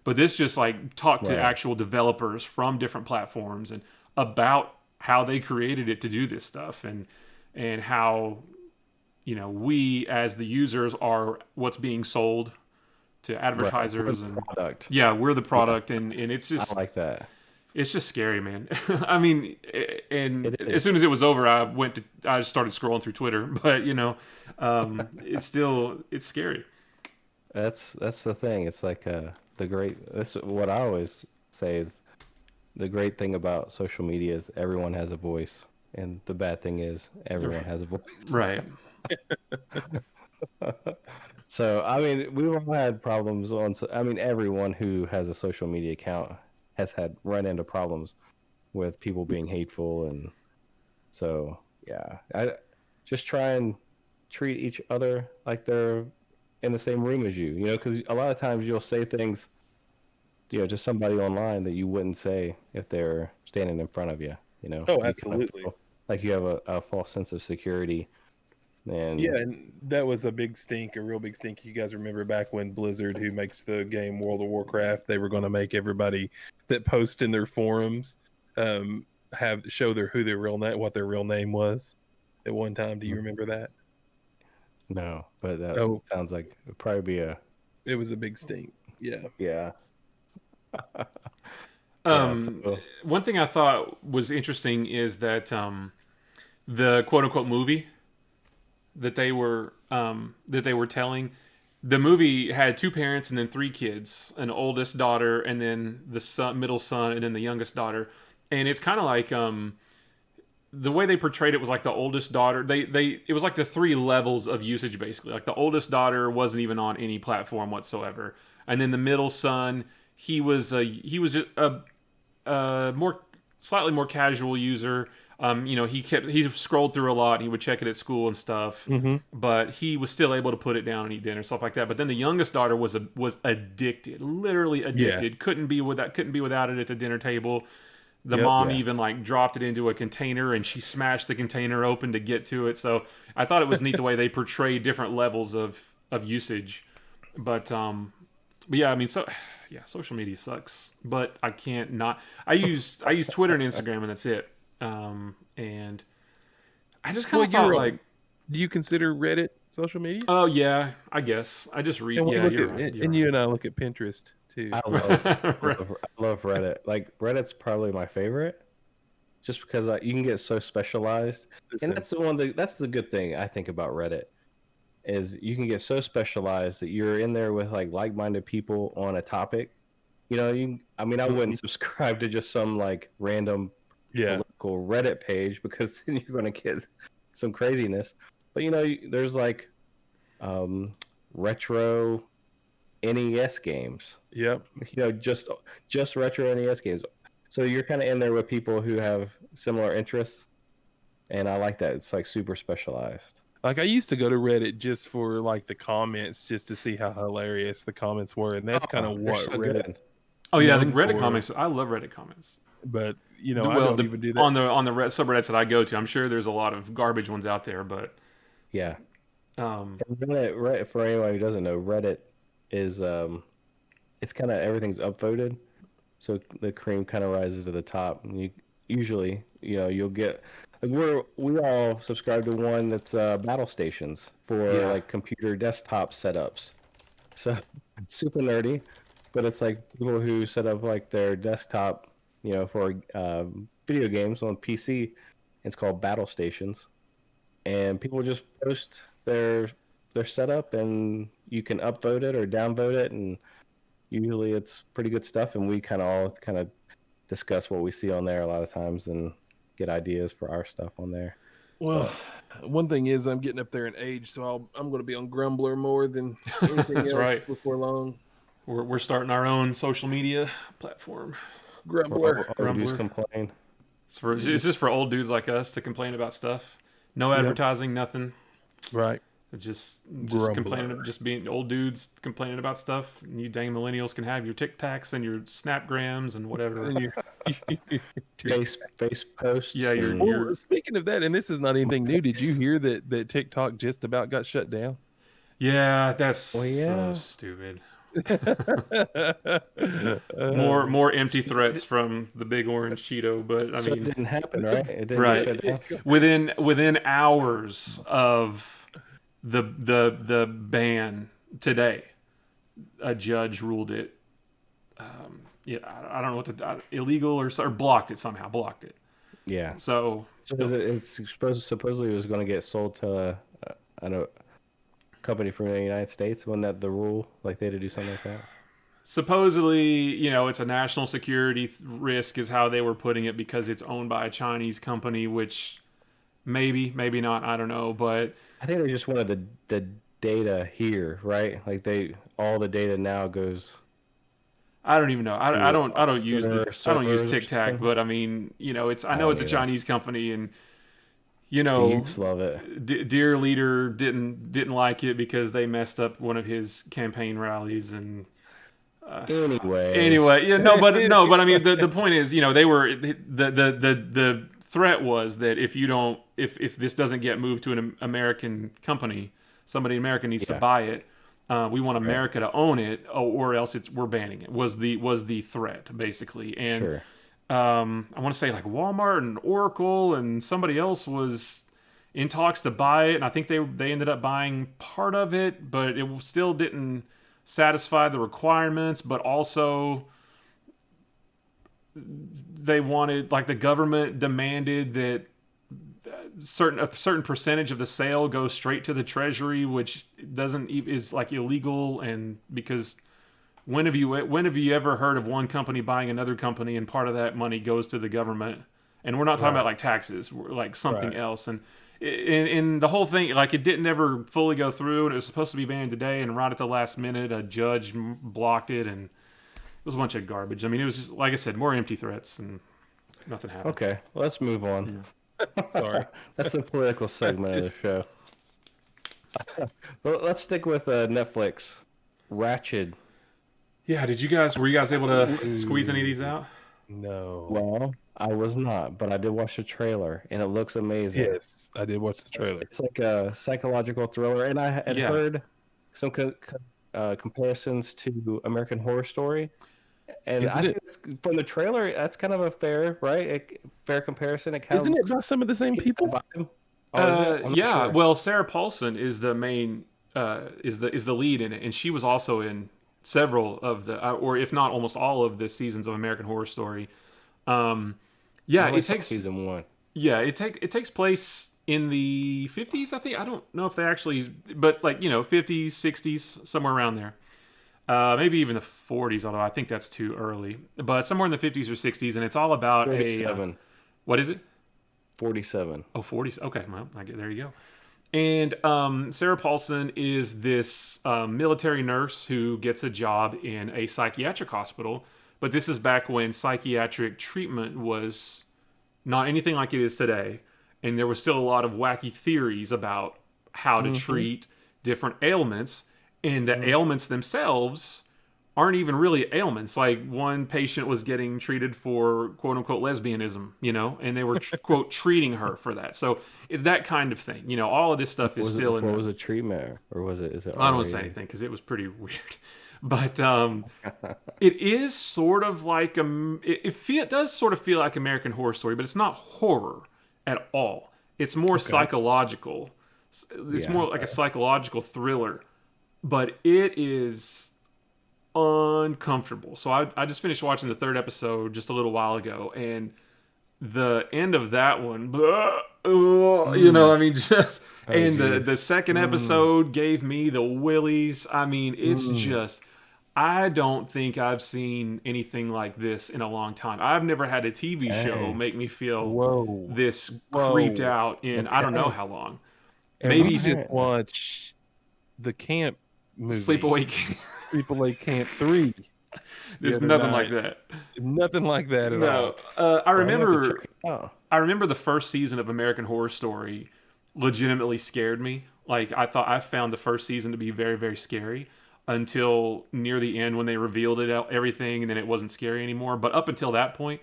But this just like talked to actual developers from different platforms and about how they created it to do this stuff, and how we as the users are what's being sold to advertisers. We're the product. Yeah, we're the product, and it's just, I like that. It's just scary, man. I mean, and as soon as it was over, I just started scrolling through Twitter. But it's scary. That's the thing. It's like that's what I always say is the great thing about social media is everyone has a voice, and the bad thing is everyone has a voice. Right. So I mean, we've all had problems everyone who has a social media account has run into problems with people being hateful. And so I just try and treat each other like they're in the same room as you, because a lot of times you'll say things to somebody online that you wouldn't say if they're standing in front of you. Oh, absolutely. Like you have a false sense of security. And that was a real big stink. You guys remember back when Blizzard, who makes the game World of Warcraft, they were going to make everybody that post in their forums show what their real name was at one time. Do you remember that? No, but that sounds like it'd probably be it was a big stink. Yeah. One thing I thought was interesting is that the quote unquote movie that they were telling, the movie had two parents and then three kids, an oldest daughter and then the middle son and then the youngest daughter. And it's kind of like the way they portrayed it was like the oldest daughter, it was like the three levels of usage, basically. Like the oldest daughter wasn't even on any platform whatsoever, and then the middle son, he was a slightly more casual user. He scrolled through a lot. He would check it at school and stuff, but he was still able to put it down and eat dinner, stuff like that. But then the youngest daughter was addicted, literally addicted. Couldn't be without it at the dinner table. The mom even like dropped it into a container and she smashed the container open to get to it. So I thought it was neat the way they portrayed different levels of usage. But yeah, I mean, social media sucks, but I can't not. I use Twitter and Instagram, and that's it. And I just kind of thought, like, do you consider Reddit social media? Oh yeah, I guess I just read. You're right. You and I look at Pinterest too. I love Reddit. Like Reddit's probably my favorite, just because you can get so specialized. And that's the good thing I think about Reddit is you can get so specialized that you're in there with like-minded people on a topic. I wouldn't subscribe to just some like random Yeah. political Reddit page because then you're going to get some craziness. But there's like retro NES games. Yep. Just retro NES games. So you're kind of in there with people who have similar interests, and I like that. It's like super specialized. Like I used to go to Reddit just for like the comments, just to see how hilarious the comments were, and that's kind of They're what so good. Reddit's Oh yeah, the known Reddit for. comments. I love Reddit comments. But I Well, don't even do that. on the subreddits that I go to, I'm sure there's a lot of garbage ones out there, but Yeah. um, And Reddit, for anyone who doesn't know, Reddit is it's kind of everything's upvoted, so the cream kind of rises to the top. And usually, you'll get like we all subscribe to one that's battle stations for Yeah. like computer desktop setups. So super nerdy, but it's like people who set up like their desktop, for video games on PC. It's called battle stations, and people just post their setup, and you can upvote it or downvote it, and usually it's pretty good stuff. And we kind of discuss what we see on there a lot of times and get ideas for our stuff on there. Well, one thing is I'm getting up there in age, so I'm going to be on Grumbler more than anything That's else right. before long. we're starting our own social media platform. Grumbler. Or just Grumbler. complain. It's just for old dudes like us to complain about stuff. No advertising, nothing. Right. It's just Grumbler. complaining, just being old dudes complaining about stuff. And you dang millennials can have your Tic Tacs and your Snapgrams and whatever. And Face posts. Yeah, you're- and- Well, speaking of that, and this is not anything new, did you hear that TikTok just about got shut down? Yeah, that's Well, yeah. so stupid. More empty threats from the big orange Cheeto, but I so it mean, didn't happen, right? It didn't right. get shut down. within hours of the ban today, a judge ruled it. Yeah, I don't know what illegal or blocked it somehow. Blocked it. Yeah. So So it's supposedly it was going to get sold to a company from the United States. Wasn't that the rule? Like they had to do something like that. supposedly, it's a national security risk is how they were putting it because it's owned by a Chinese company, which maybe not. I don't know, but I think they just wanted the data here, right? Like all the data now goes. I don't even know. I don't use servers or Tic Tac, something? but I mean, I know don't it's a either. Chinese company, and The youths love it. dear leader didn't like it because they messed up one of his campaign rallies, and Anyway, yeah, but I mean, the point is, they were the threat was that if this doesn't get moved to an American company, somebody American needs to buy it. We want America to own it, or else we're banning it. Was the threat basically? And sure. I want to say like Walmart and Oracle and somebody else was in talks to buy it, and I think they ended up buying part of it, but it still didn't satisfy the requirements. But also, they wanted, like, the government demanded that a certain percentage of the sale goes straight to the treasury, which is like illegal. And because when have you ever heard of one company buying another company and part of that money goes to the government? And we're not talking about like taxes, like something else. And in the whole thing, like, it didn't ever fully go through, and it was supposed to be banned today, and right at the last minute a judge blocked it, and it was a bunch of garbage. I mean, it was just, like I said, more empty threats, and nothing happened. Okay, let's move on. Sorry. That's the political segment of the show. Well, let's stick with Netflix. Ratched. Yeah, were you guys able to squeeze any of these out? No. Well, I was not, but I did watch the trailer, and it looks amazing. Yes, I did watch the trailer. It's like a psychological thriller, and I had heard some comparisons to American Horror Story. And Isn't I it- think from the trailer, that's kind of a fair comparison. Isn't it by some of the same people? Vibe. Oh, is it? I'm not Yeah. sure. Well, Sarah Paulson is the main is the lead in it, and she was also in several of the or if not almost all of the seasons of American Horror Story. Yeah, I only it saw takes season 1. Yeah, it takes place in the 50s, I think. I don't know if they actually, but like 50s, 60s, somewhere around there. Maybe even the 40s, although I think that's too early. But somewhere in the 50s or 60s, and it's all about 37. What is it? 47. Oh, 40. Okay, well, there you go. And Sarah Paulson is this military nurse who gets a job in a psychiatric hospital. But this is back when psychiatric treatment was not anything like it is today. And there was still a lot of wacky theories about how to treat different ailments. And the ailments themselves aren't even really ailments. Like one patient was getting treated for quote unquote lesbianism, and they were quote treating her for that. So it's that kind of thing. All of this stuff is still in. What was the treatment, or was it? Is it? I don't want to say anything because it was pretty weird. But it is sort of like it does sort of feel like American Horror Story, but it's not horror at all. It's more psychological. It's more like a psychological thriller, but it is uncomfortable. So I just finished watching the 3rd episode just a little while ago, and the end of that one, just and the 2nd episode gave me the willies. I mean, it's just, I don't think I've seen anything like this in a long time. I've never had a TV show make me feel this creeped out in I don't know how long. Maybe you should watch the camp movie. Sleepaway Camp 3. There's nothing like that. Nothing like that at all. I remember the first season of American Horror Story legitimately scared me. Like I found the first season to be very, very scary until near the end when they revealed everything, and then it wasn't scary anymore. But up until that point,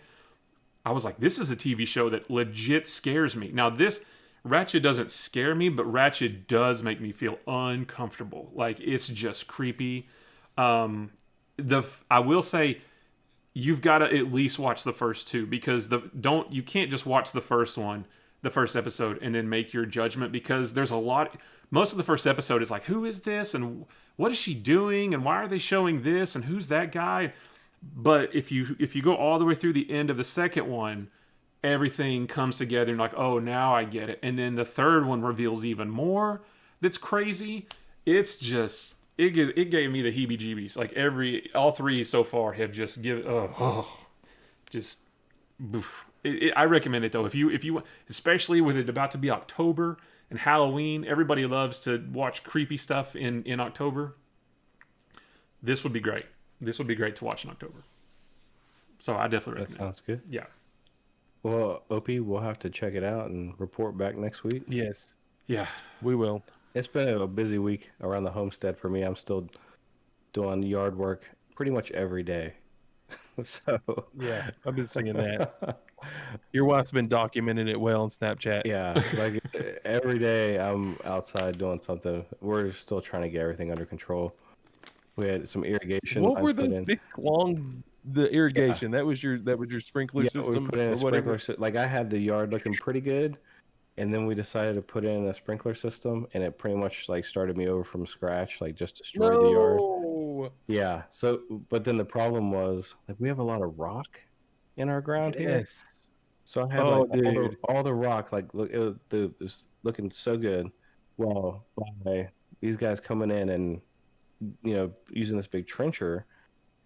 I was like, this is a TV show that legit scares me. Now this Ratched doesn't scare me, but Ratched does make me feel uncomfortable. Like it's just creepy. I will say you've got to at least watch the first 2 because you can't just watch the first episode and then make your judgment, because there's a lot. Most of the first episode is like, who is this and what is she doing and why are they showing this and who's that guy? But if you go all the way through the end of the second one, everything comes together and like, oh, now I get it. And then the third one reveals even more. That's crazy. It's just. It gave me the heebie-jeebies. Like all 3 so far have just I recommend it though. If you, especially with it about to be October and Halloween, everybody loves to watch creepy stuff in October. This would be great. This would be great to watch in October. So I definitely recommend. That sounds good. Yeah. Well, Opie, we'll have to check it out and report back next week. Yes. Yeah, we will. It's been a busy week around the homestead for me. I'm still doing yard work pretty much every day. So yeah, I've been seeing that. Your wife's been documenting it well on Snapchat. Yeah, like every day I'm outside doing something. We're still trying to get everything under control. We had some irrigation. What were those big long the irrigation? Yeah. That was your sprinkler system. We put in a sprinkler. Like I had the yard looking pretty good. And then we decided to put in a sprinkler system, and it pretty much like started me over from scratch, like just destroyed the yard. Yeah. So, but then the problem was like we have a lot of rock in our ground here. So I had all the rock, like look, it was looking so good. Well, by these guys coming in and using this big trencher,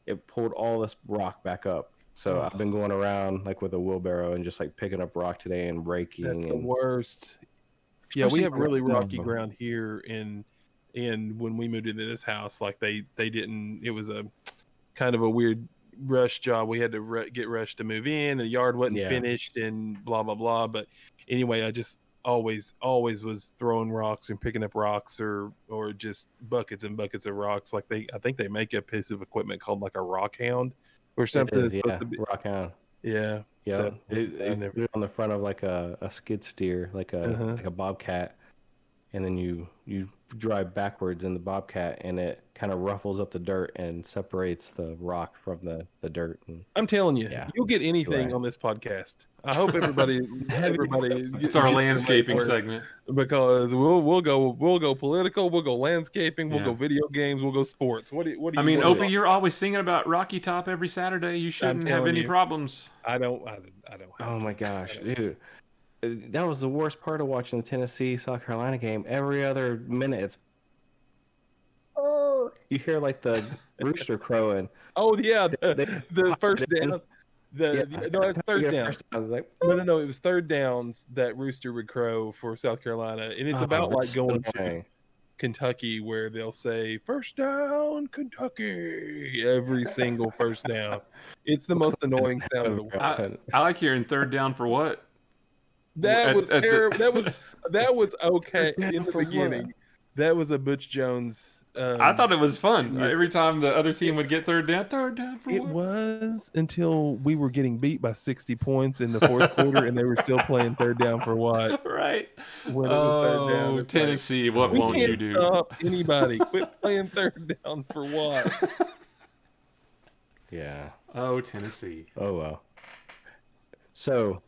it pulled all this rock back up. So I've been going around like with a wheelbarrow and just like picking up rock today and raking. That's the worst. Yeah, we have really rocky ground here, and when we moved into this house, like they didn't. It was a kind of a weird rush job. We had to get rushed to move in. The yard wasn't finished, and blah blah blah. But anyway, I just always was throwing rocks and picking up rocks, or just buckets and buckets of rocks. Like I think they make a piece of equipment called like a rock hound. Or something is, supposed to be rock hound. Yeah. So it on the front of like a skid steer, like a bobcat, and then you drive backwards in the bobcat, and it kind of ruffles up the dirt and separates the rock from the dirt. And, I'm telling you, you'll get anything on this podcast. I hope everybody. It's our landscaping segment, because we'll go political, we'll go landscaping, we'll go video games, we'll go sports. What do you? I mean, Opie, you're always singing about Rocky Top every Saturday. You shouldn't have any problems. I don't. Oh my gosh, dude. That was the worst part of watching the Tennessee South Carolina game. Every other minute, it's you hear like the rooster crowing. Oh yeah, the first down. No, it's You third get a down. first down, I was like, No. It was third downs that Rooster would crow for South Carolina, and it's about like that's so going to annoying. Kentucky where they'll say "First down, Kentucky" every single first down. It's the most annoying sound in the world. I like hearing third down for what? That was At terrible. the, That was okay First in down the for what? beginning. That was a Butch Jones. I thought it was fun. Years Every time the other team would get third down for It what? was until we were getting beat by 60 points in the fourth quarter, and they were still playing third down for what? Right. When it was third down, Oh, it's like Tennessee, what we won't you can't do? stop anybody. Quit playing third down for what? Yeah. Oh, Tennessee. Oh well. So,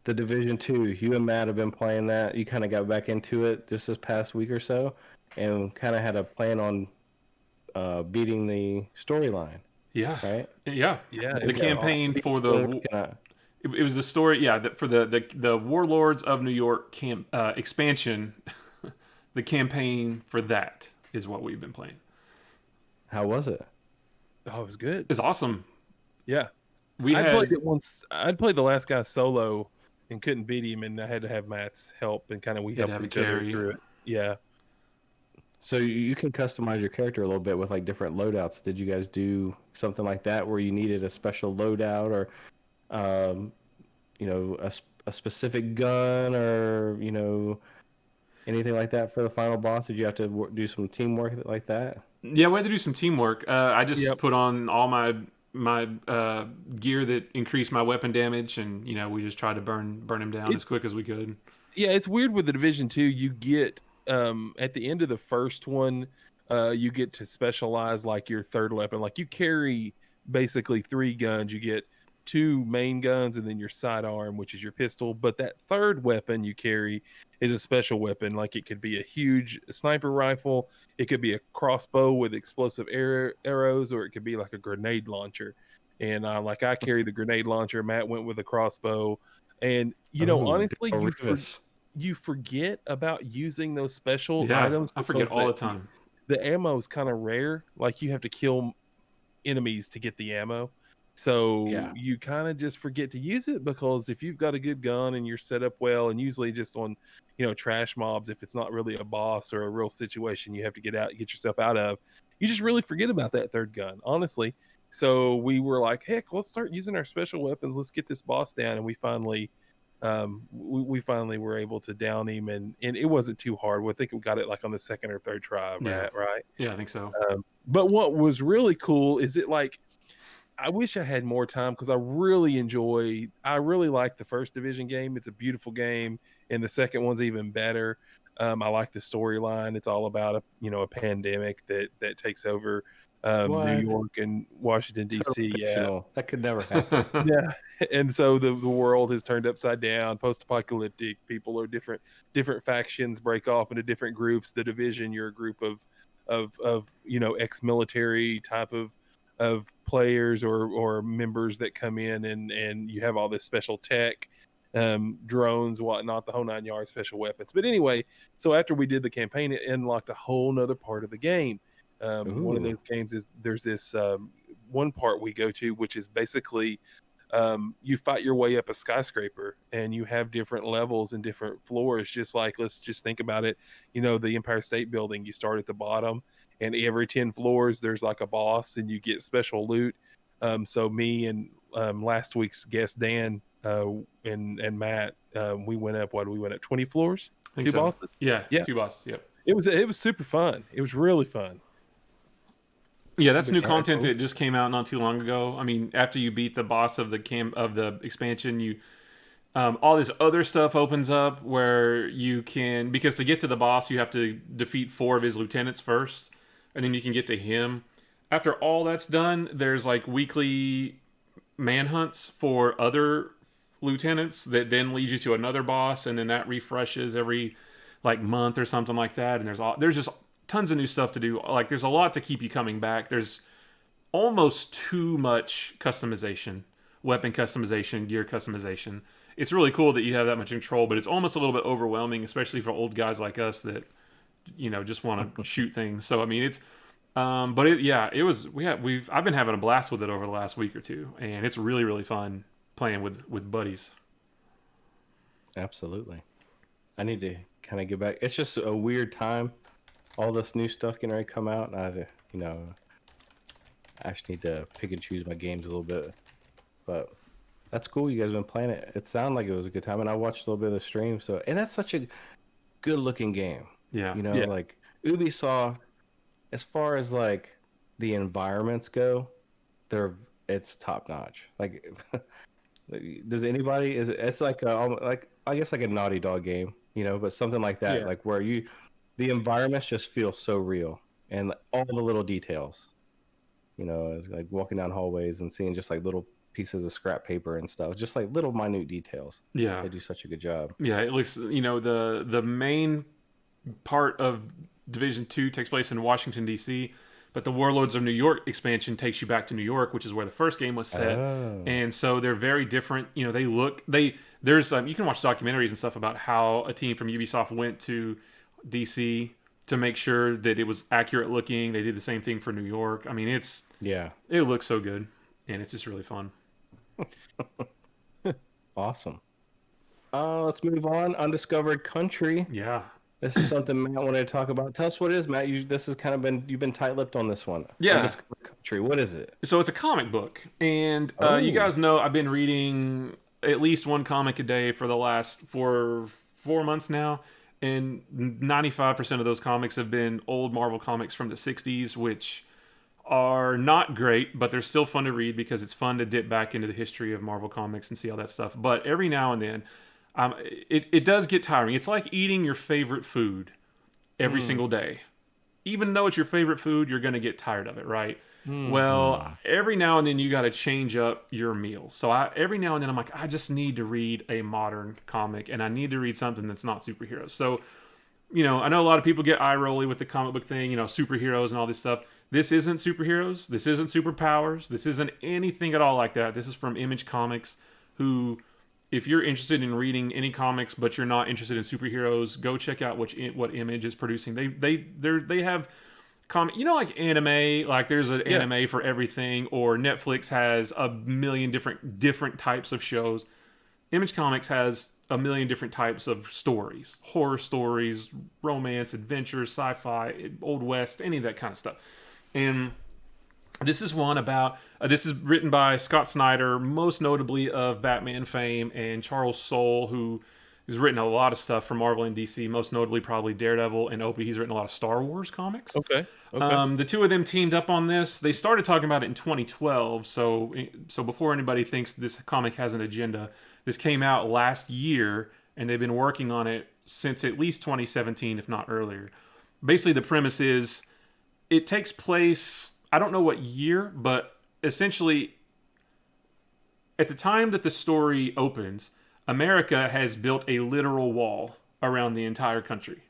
the Division Two, you and Matt have been playing that. You kind of got back into it just this past week or so, and kind of had a plan on beating the storyline, Yeah. right? Yeah. Yeah, The it was campaign for Kinda- it was the story, yeah, for the Warlords of New York expansion. The campaign for that is what we've been playing. How was it? Oh, it was good. It's awesome. Yeah, We I had played it once. I'd played the last guy solo and couldn't beat him, and I had to have Matt's help, and kind of we had to helped have a each other carry. through it. Yeah. So you can customize your character a little bit with like different loadouts. Did you guys do something like that where you needed a special loadout or, a specific gun or anything like that for the final boss? Did you have to do some teamwork like that? Yeah, we had to do some teamwork. I just Yep. put on all my gear that increased my weapon damage, and we just tried to burn him down as quick as we could. Yeah, it's weird with the Division 2. You get at the end of the first one, you get to specialize like your third weapon. Like you carry basically 3 guns. You get 2 main guns and then your sidearm, which is your pistol. But that third weapon you carry is a special weapon. Like it could be a huge sniper rifle, it could be a crossbow with explosive arrows, or it could be like a grenade launcher. And like I carry the grenade launcher. Matt went with a crossbow. And honestly, you forget about using those special Yeah, items. I forget because all the time. The ammo is kind of rare. Like you have to kill enemies to get the ammo. So Yeah. you kind of just forget to use it, because if you've got a good gun and you're set up well, and usually just on, trash mobs, if it's not really a boss or a real situation you have to get yourself out of, you just really forget about that third gun, honestly. So we were like, heck, let's start using our special weapons. Let's get this boss down. And we finally were able to down him, and it wasn't too hard. I think we got it like on the second or third try, Yeah. right? Yeah, I think so. But what was really cool is I wish I had more time, because I really like the first Division game. It's a beautiful game, and the second one's even better. I like the storyline. It's all about a pandemic that takes over New What? York and Washington D.C. Yeah, Fictional. That could never happen. yeah. And so the world has turned upside down, post-apocalyptic. People are different factions break off into different groups. The Division, you're a group of ex-military type of players or members that come in, and you have all this special tech, drones, whatnot, the whole 9 yards, special weapons. But anyway, so after we did the campaign, it unlocked a whole nother part of the game. One of Ooh. those games is there's this one part we go to, which is basically you fight your way up a skyscraper, and you have different levels and different floors. Just like, let's just think about it, the Empire State Building, you start at the bottom, and every 10 floors there's like a boss, and you get special loot. So me and last week's guest Dan and Matt, we went up 20 floors, I think 2 so. bosses. Yeah, Yeah. 2 bosses. Yep. It was super fun. It was really fun. Yeah, that's new But content that just came out not too long ago. I mean, after you beat the boss of the expansion, you all this other stuff opens up where you can, because to get to the boss you have to defeat 4 of his lieutenants first, and then you can get to him. After all that's done, there's like weekly manhunts for other lieutenants that then lead you to another boss, and then that refreshes every like month or something like that. And there's just tons of new stuff to do. Like there's a lot to keep you coming back. There's almost too much customization, weapon customization, gear customization. It's really cool that you have that much control, but it's almost a little bit overwhelming, especially for old guys like us that just want to shoot things. So I mean, it's I've been having a blast with it over the last week or two, and it's really, really fun. playing with buddies. Absolutely. I need to kind of get back. It's just a weird time. All this new stuff getting ready to come out, and I actually need to pick and choose my games a little bit. But that's cool. You guys been playing it. It sounded like it was a good time, and I watched a little bit of the stream. So, and that's such a good looking game. Yeah. Like Ubisoft, as far as like the environments go, it's top notch. Like, does anybody? It's like I guess like a Naughty Dog game, but something like that, Yeah. like where the environments just feel so real, and all the little details. It's like walking down hallways and seeing just like little pieces of scrap paper and stuff, just like little minute details. Yeah. They do such a good job. Yeah, it looks, the main part of Division 2 takes place in Washington, D.C., but the Warlords of New York expansion takes you back to New York, which is where the first game was set. Oh. And so they're very different. There's you can watch documentaries and stuff about how a team from Ubisoft went to D.C. to make sure that it was accurate looking. They did the same thing for New York. I mean, it looks so good, and it's just really fun. Awesome. Let's move on. Undiscovered Country. Yeah. This is something Matt wanted to talk about. Tell us what it is, Matt. This has kind of you've been tight-lipped on this one. Yeah. Undiscovered Country. What is it? So it's a comic book, and you guys know I've been reading at least one comic a day for the last four months now, and 95% of those comics have been old Marvel comics from the 60s, which are not great, but they're still fun to read because it's fun to dip back into the history of Marvel comics and see all that stuff. But every now and then, it does get tiring. It's like eating your favorite food every single day. Even though it's your favorite food, you're going to get tired of it, right? Well, every now and then you got to change up your meal. So every now and then I'm like, I just need to read a modern comic, and I need to read something that's not superheroes. So, I know a lot of people get eye rolly with the comic book thing, superheroes and all this stuff. This isn't superheroes. This isn't superpowers. This isn't anything at all like that. This is from Image Comics, who, if you're interested in reading any comics but you're not interested in superheroes, go check out what Image is producing. They have comic, like anime, like there's an anime for everything, or Netflix has a million different types of shows. Image Comics has a million different types of stories, horror stories, romance, adventure, sci-fi, Old West, any of that kind of stuff. And this is one about, this is written by Scott Snyder, most notably of Batman fame, and Charles Soule, who has written a lot of stuff for Marvel and DC, most notably probably Daredevil and Opey. He's written a lot of Star Wars comics. Okay. The two of them teamed up on this. They started talking about it in 2012, so before anybody thinks this comic has an agenda, this came out last year, and they've been working on it since at least 2017, if not earlier. Basically, the premise is it takes place, I don't know what year, but essentially at the time that the story opens, America has built a literal wall around the entire country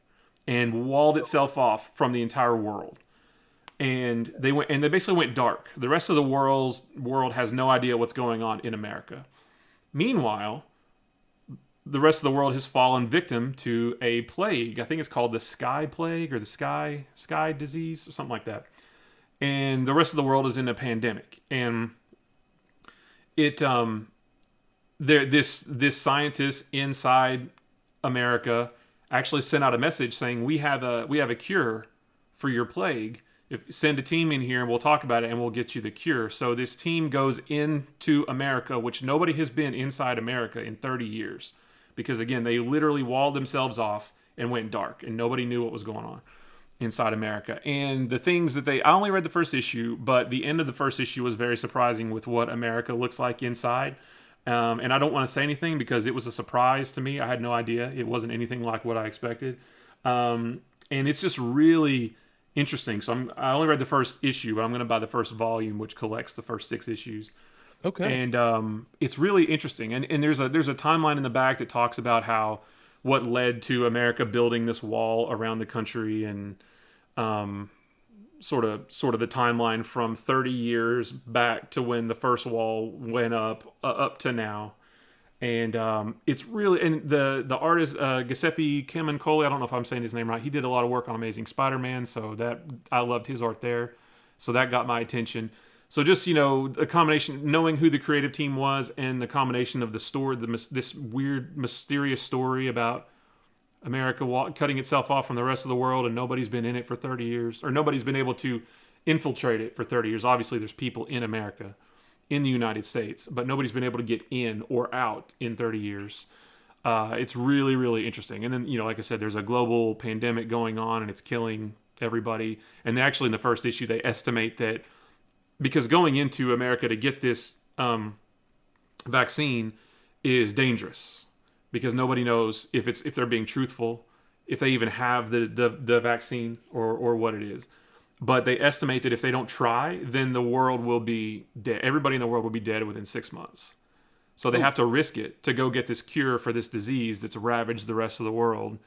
and walled itself off from the entire world. And they basically went dark. The rest of the world has no idea what's going on in America. Meanwhile, the rest of the world has fallen victim to a plague. I think it's called the Sky Plague or the Sky Disease or something like that. And the rest of the world is in a pandemic. And this scientist inside America actually sent out a message saying, we have a cure for your plague. Send a team in here and we'll talk about it and we'll get you the cure. So this team goes into America, which nobody has been inside America in 30 years. Because again, they literally walled themselves off and went dark and nobody knew what was going on inside America. And the things that I only read the first issue, but the end of the first issue was very surprising with what America looks like inside. And I don't want to say anything because it was a surprise to me. I had no idea. It wasn't anything like what I expected. And it's just really interesting. So I only read the first issue, but I'm going to buy the first volume, which collects the first 6 issues. Okay. And it's really interesting. And there's a timeline in the back that talks about what led to America building this wall around the country, and sort of the timeline from 30 years back to when the first wall went up to now. And it's really, and the artist Giuseppe Camuncoli, I don't know if I'm saying his name right, he did a lot of work on Amazing Spider-Man, so that I loved his art there, so that got my attention. So just a combination, knowing who the creative team was, and the combination of the story, this weird, mysterious story about America cutting itself off from the rest of the world, and nobody's been in it for 30 years, or nobody's been able to infiltrate it for 30 years. Obviously, there's people in America, in the United States, but nobody's been able to get in or out in 30 years. It's really, really interesting. And then, like I said, there's a global pandemic going on, and it's killing everybody. And actually, in the first issue, they estimate that because going into America to get this vaccine is dangerous, because nobody knows if they're being truthful, if they even have the vaccine or what it is. But they estimate that if they don't try, then the world will be dead. Everybody in the world will be dead within 6 months. So they have to risk it to go get this cure for this disease that's ravaged the rest of the world.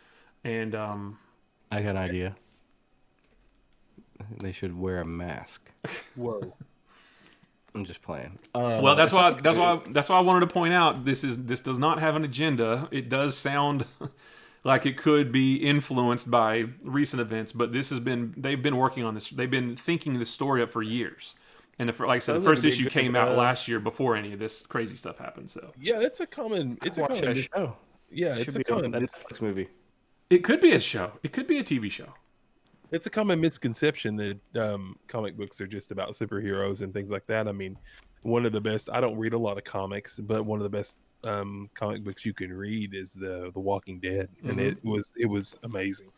And I got an idea. They should wear a mask. Whoa. I'm just playing. Well, that's why I wanted to point out this does not have an agenda. It does sound like it could be influenced by recent events, but they've been working on this. They've been thinking this story up for years. And like I said, the first issue came out last year before any of this crazy stuff happened. So yeah, it's a common. It's a common show. Yeah, it's a common Netflix movie. It could be a show. It could be a TV show. It's a common misconception that comic books are just about superheroes and things like that. I mean, one of the best. I don't read a lot of comics, but one of the best comic books you can read is the Walking Dead, and it was amazing.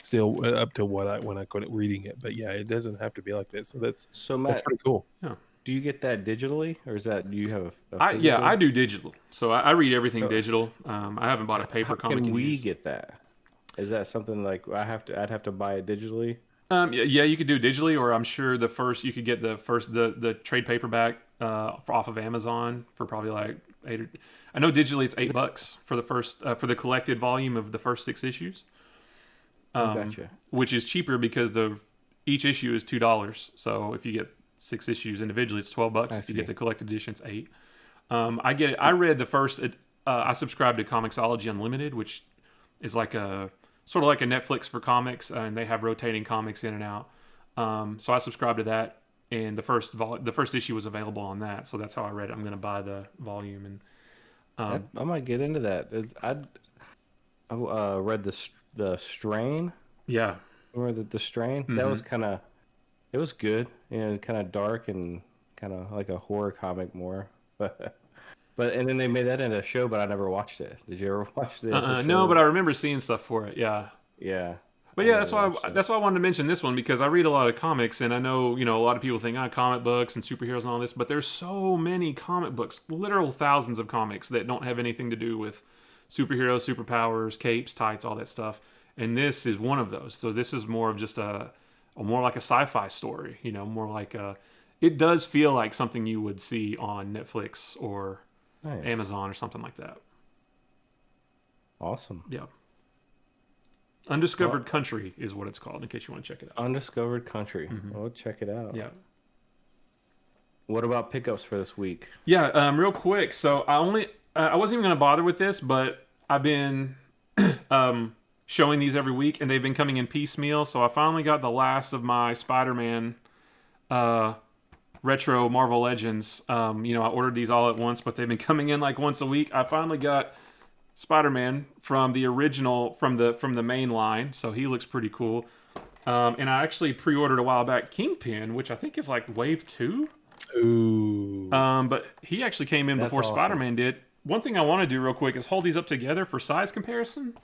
Still up to when I quit reading it, but yeah, it doesn't have to be like that. So Matt, that's pretty cool. Yeah. Do you get that digitally, or do you have I do digital. So I read everything digital. I haven't bought a paper comic. Can we get that? Is that something like I'd have to buy it digitally? Yeah, you could do digitally, or I'm sure you could get the trade paperback off of Amazon for probably like I know digitally it's $8 for the first for the collected volume of the first 6 issues. Gotcha. Which is cheaper because each issue is $2. So if you get 6 issues individually, it's $12. If you get the collected edition, it's $8. I get it. I read the first. I subscribed to Comixology Unlimited, which is like sort of like a Netflix for comics, and they have rotating comics in and out. So I subscribed to that, and the first issue was available on that. So that's how I read it. I'm going to buy the volume, and I might get into that. I read the Strain. Yeah. Remember the Strain? Mm-hmm. That was it was good and kind of dark and kind of like a horror comic more. But and then they made that into a show, but I never watched it. Did you ever watch the show? No, but I remember seeing stuff for it. Yeah. Yeah. But yeah, that's why I wanted to mention this one, because I read a lot of comics, and I know, a lot of people think comic books and superheroes and all this, but there's so many comic books, literal thousands of comics that don't have anything to do with superheroes, superpowers, capes, tights, all that stuff. And this is one of those. So this is more of just more like a sci-fi story, more like it does feel like something you would see on Netflix or Amazon or something like that. Awesome. Yeah. Undiscovered Country is what it's called, in case you want to check it out. Undiscovered Country. Mm-hmm. Well, check it out. Yeah. What about pickups for this week? Yeah, real quick. So I wasn't even going to bother with this, but I've been showing these every week, and they've been coming in piecemeal. So I finally got the last of my Spider-Man retro Marvel Legends. I ordered these all at once, but they've been coming in like once a week. I finally got Spider-Man from the original, from the main line, so he looks pretty cool. And I actually pre-ordered a while back Kingpin, which I think is like Wave 2. Ooh. But he actually came in before awesome. Spider-Man did. One thing I want to do real quick is hold these up together for size comparison.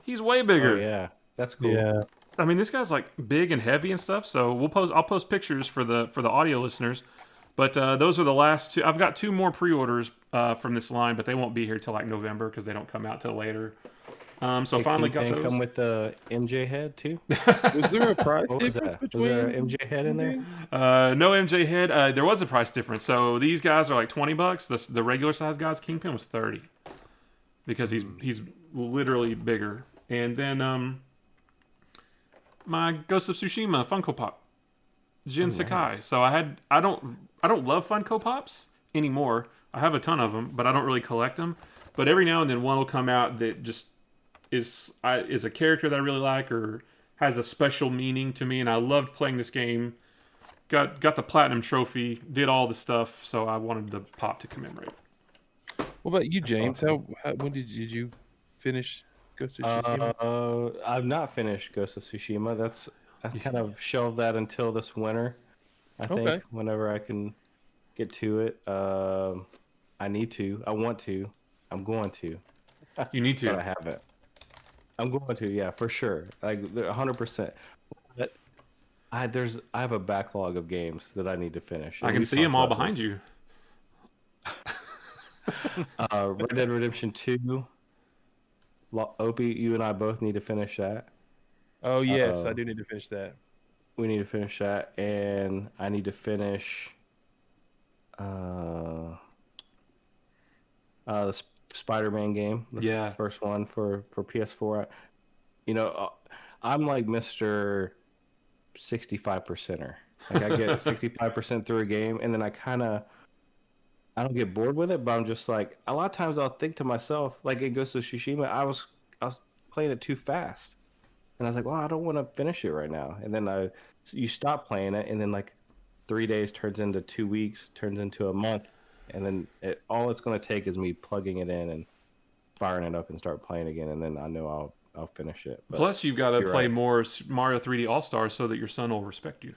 He's way bigger. Oh, yeah, that's cool. Yeah. I mean, this guy's like big and heavy and stuff. So I'll post pictures for the audio listeners. But those are the last 2. I've got 2 more pre-orders from this line, but they won't be here till like November because they don't come out till later. So finally got those. Come with the MJ head too. Was there a price difference between? Was there an MJ head in there? No MJ head. There was a price difference. So these guys are like $20. The regular size guys, Kingpin was $30 because he's literally bigger. And then my Ghost of Tsushima Funko Pop, Jin Sakai. Nice. So I don't love Funko Pops anymore. I have a ton of them, but I don't really collect them. But every now and then one will come out that just is a character that I really like or has a special meaning to me. And I loved playing this game got the platinum trophy, did all the stuff, so I wanted the pop to commemorate. What about you, James? Awesome. How when did you finish Ghost of Tsushima? I've not finished Ghost of Tsushima. I kind of shelved that until this winter. I think Okay. whenever I can get to it. I need to. I want to. I'm going to. You need But to. I haven't. I'm going to. Yeah, for sure. Like 100%. But I have a backlog of games that I need to finish. I And can we've see them talked all about behind this. you. Red Dead Redemption 2. Opie, you and I both need to finish that. Oh yes, I Uh, do need to finish that. we need to finish that, and I need to finish uh, the Spider-Man game, the Yeah. first one for PS4. You know, I'm like Mr. 65 percenter. Like I get 65% through a game, and then I don't get bored with it, but I'm just like a lot of times I'll think to myself, like in Ghost of Tsushima, I was playing it too fast, and I was like, well, I don't want to finish it right now, and then you stop playing it, and then like 3 days turns into 2 weeks, turns into a month, and then all it's going to take is me plugging it in and firing it up and start playing again, and then I know I'll finish it. But Plus, you've got to you're play right. more Mario 3D All Stars so that your son will respect you.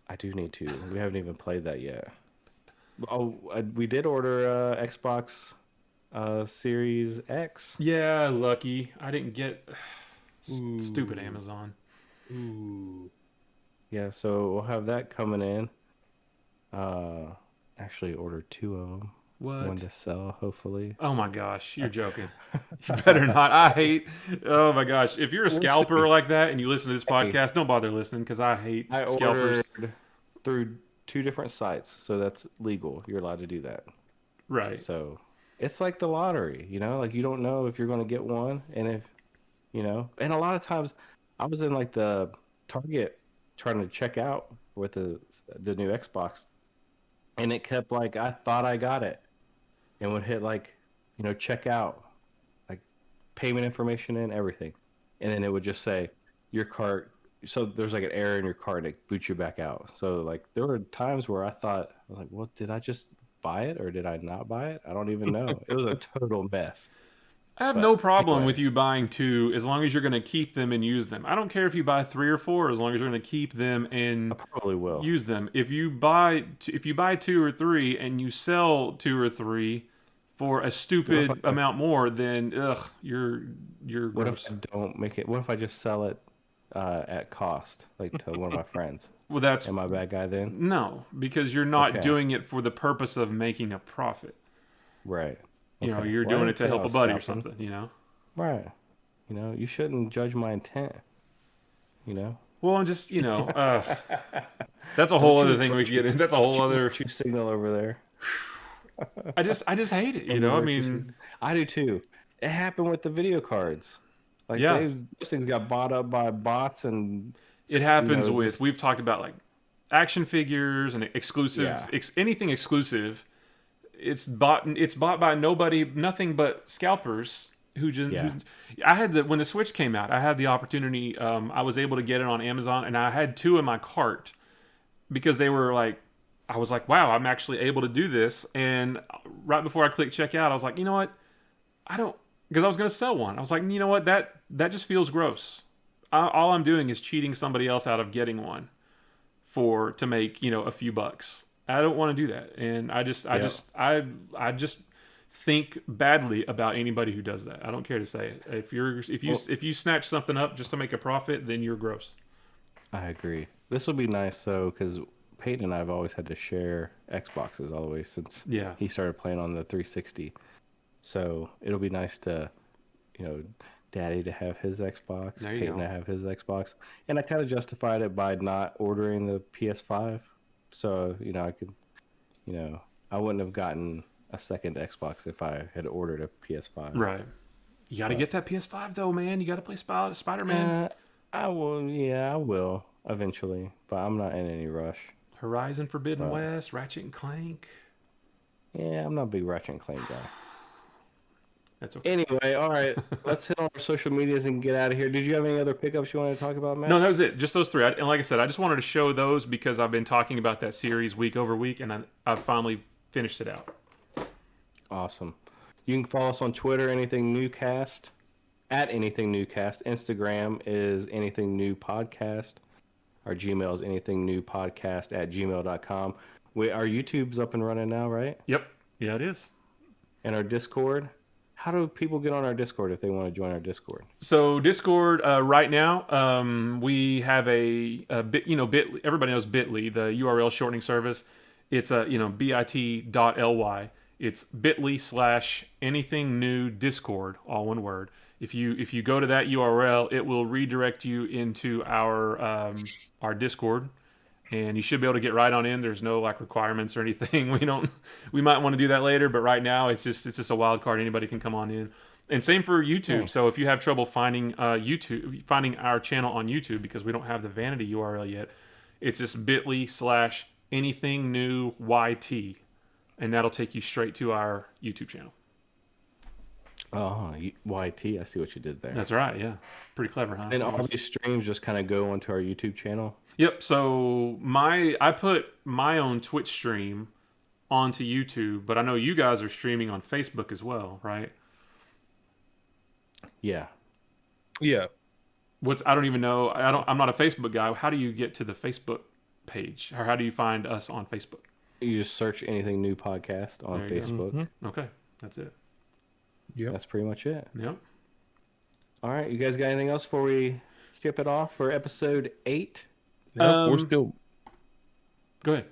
I do need to. We haven't even played that yet. Oh, we did order Xbox Series X. Yeah, lucky. I didn't get stupid Ooh. Amazon. Ooh. Yeah, so we'll have that coming in. Actually ordered two of them. One What? to sell, hopefully. Oh my gosh, you're joking. You better not. I hate. Oh my gosh, if you're a We'll scalper see. like that and you listen to this Hey, podcast, don't bother listening because I hate I scalpers. ordered through two different sites, so that's legal. You're allowed to do that. Right. So it's like the lottery, like you don't know if you're going to get one, and and a lot of times I was in like the Target trying to check out with the new Xbox, and it kept like I thought I got it, and would hit like check out, like payment information and everything, and then it would just say your cart. So there's like an error in your cart, and it boots you back out. So like there were times where I was like, well, did I just buy it or did I not buy it? I don't even know. It was a total mess. I have no But problem anyway, with you buying two as long as you're going to keep them and use them. I don't care if you buy three or four as long as you're going to keep them I and probably will. use them. If you buy two or three and you sell two or three for a What if stupid I amount more, then you're what if I gross. don't make it? What if I just sell it at cost, like to one of my friends? Well, that's Am I a bad guy then? no, because you're not Okay, doing it for the purpose of making a profit. right. Okay. You're Well, I doing it didn't to think I help a was buddy or scalping. something. Right. You shouldn't judge my intent. You know. Well, I'm just, that's a Don't whole other you thing we could get in. That's a don't whole you other. virtue signal over there I just hate it. from the I virtue mean, signal? I do too. It happened with the video cards. Like yeah, those things got bought up by bots and it happens with. just We've talked about like action figures and exclusive, yeah, anything exclusive. It's bought by nobody, nothing but scalpers who just. yeah, I had when the Switch came out, I had the opportunity. I was able to get it on Amazon, and I had two in my cart because they were like. I was like, wow, I'm actually able to do this. And right before I clicked checkout, I was like, you know what? I don't, because I was going to sell one. I was like, you know what? That just feels gross. All I'm doing is cheating somebody else out of getting one to make a few bucks. I don't want to do that, and yeah. I just think badly about anybody who does that. I don't care to say it. Well, If you snatch something up just to make a profit, then you're gross. I agree. This will be nice though, because Peyton and I have always had to share Xboxes all the way since Yeah, he started playing on the 360. So it'll be nice to, you know, Daddy to have his Xbox, there you Peyton go. to have his Xbox, and I kind of justified it by not ordering the PS5. So I could, you know, I wouldn't have gotten a second Xbox if I had ordered a PS5. Right. You got to But get that PS5 though, man. You got to play Spider Man. uh, I will. Yeah, I will eventually, but I'm not in any rush. Horizon Forbidden But West, Ratchet and Clank. yeah, I'm not a big Ratchet and Clank guy. That's okay. Anyway, all right. Let's hit on our social medias and get out of here. Did you have any other pickups you want to talk about, Matt? No, that was it. Just those three. And like I said, I just wanted to show those because I've been talking about that series week over week, and I've finally finished it out. Awesome. You can follow us on Twitter, Anything Newcast, at Anything Newcast. Instagram is Anything New Podcast. Our Gmail is anythingnewpodcast@gmail.com. Our YouTube's up and running now, right? Yep. Yeah, it is. And our Discord. How do people get on our Discord if they want to join our Discord? So Discord right now, we have a bit. Bit. Everybody knows Bitly, the URL shortening service. It's bit.ly. It's bit.ly/anything new Discord, all one word. If you go to that URL, it will redirect you into our Discord, and you should be able to get right on in. There's no requirements or anything. We might want to do that later, but right now it's just a wild card. Anybody can come on in. And same for YouTube. Nice. So if you have trouble finding finding our channel on YouTube because we don't have the vanity URL yet, it's just bit.ly/anything new YT, and that'll take you straight to our YouTube channel. Oh, YT. I see what you did there. That's right. Yeah, pretty clever, huh? And all these streams just kind of go onto our YouTube channel. Yep. So I put my own Twitch stream onto YouTube, but I know you guys are streaming on Facebook as well, right? Yeah. Yeah. I don't even know. I'm not a Facebook guy. How do you get to the Facebook page, or how do you find us on Facebook? You just search Anything New Podcast on There you go. Facebook. Mm-hmm. Okay, that's it. Yep. That's pretty much it. Yep. All right. You guys got anything else before we skip it off for episode 8? Nope, we're still. Go ahead.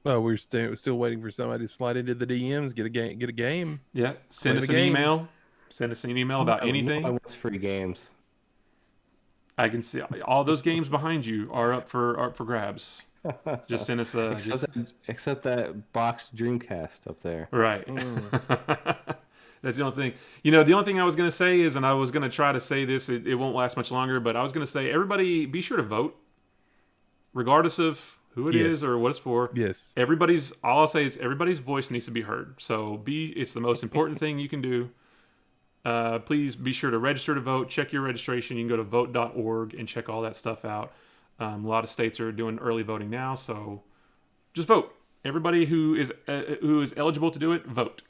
Oh, we're still waiting for somebody to slide into the DMs, get a game. Yeah. Send Play us the an game. email. Send us an email about anything. I want free games. I can see all those games behind you are up for grabs. Just send us a Except that boxed Dreamcast up there. right. That's the only thing. The only thing I was going to say is, and I was going to try to say this, it won't last much longer, but I was going to say, everybody be sure to vote, regardless of who it is or what it's for. Yes. All I'll say is everybody's voice needs to be heard. So it's the most important thing you can do. Please be sure to register to vote. Check your registration. You can go to vote.org and check all that stuff out. A lot of states are doing early voting now, so just vote. Everybody who is eligible to do it, vote.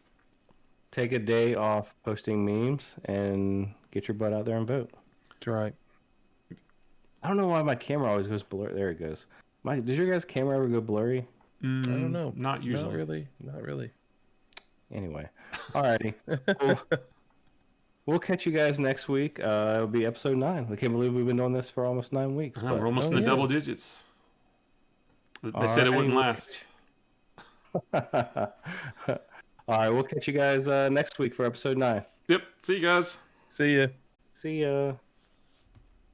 Take a day off posting memes and get your butt out there and vote. That's right. I don't know why my camera always goes blurry. There it goes. Does your guys' camera ever go blurry? I don't know. Not usually. Not really. Anyway. Alrighty. We'll catch you guys next week. It'll be episode 9. I can't believe we've been doing this for almost 9 weeks. We're almost in the double digits. They said it wouldn't last. All right, we'll catch you guys next week for episode 9. Yep. See you guys. See ya. See ya.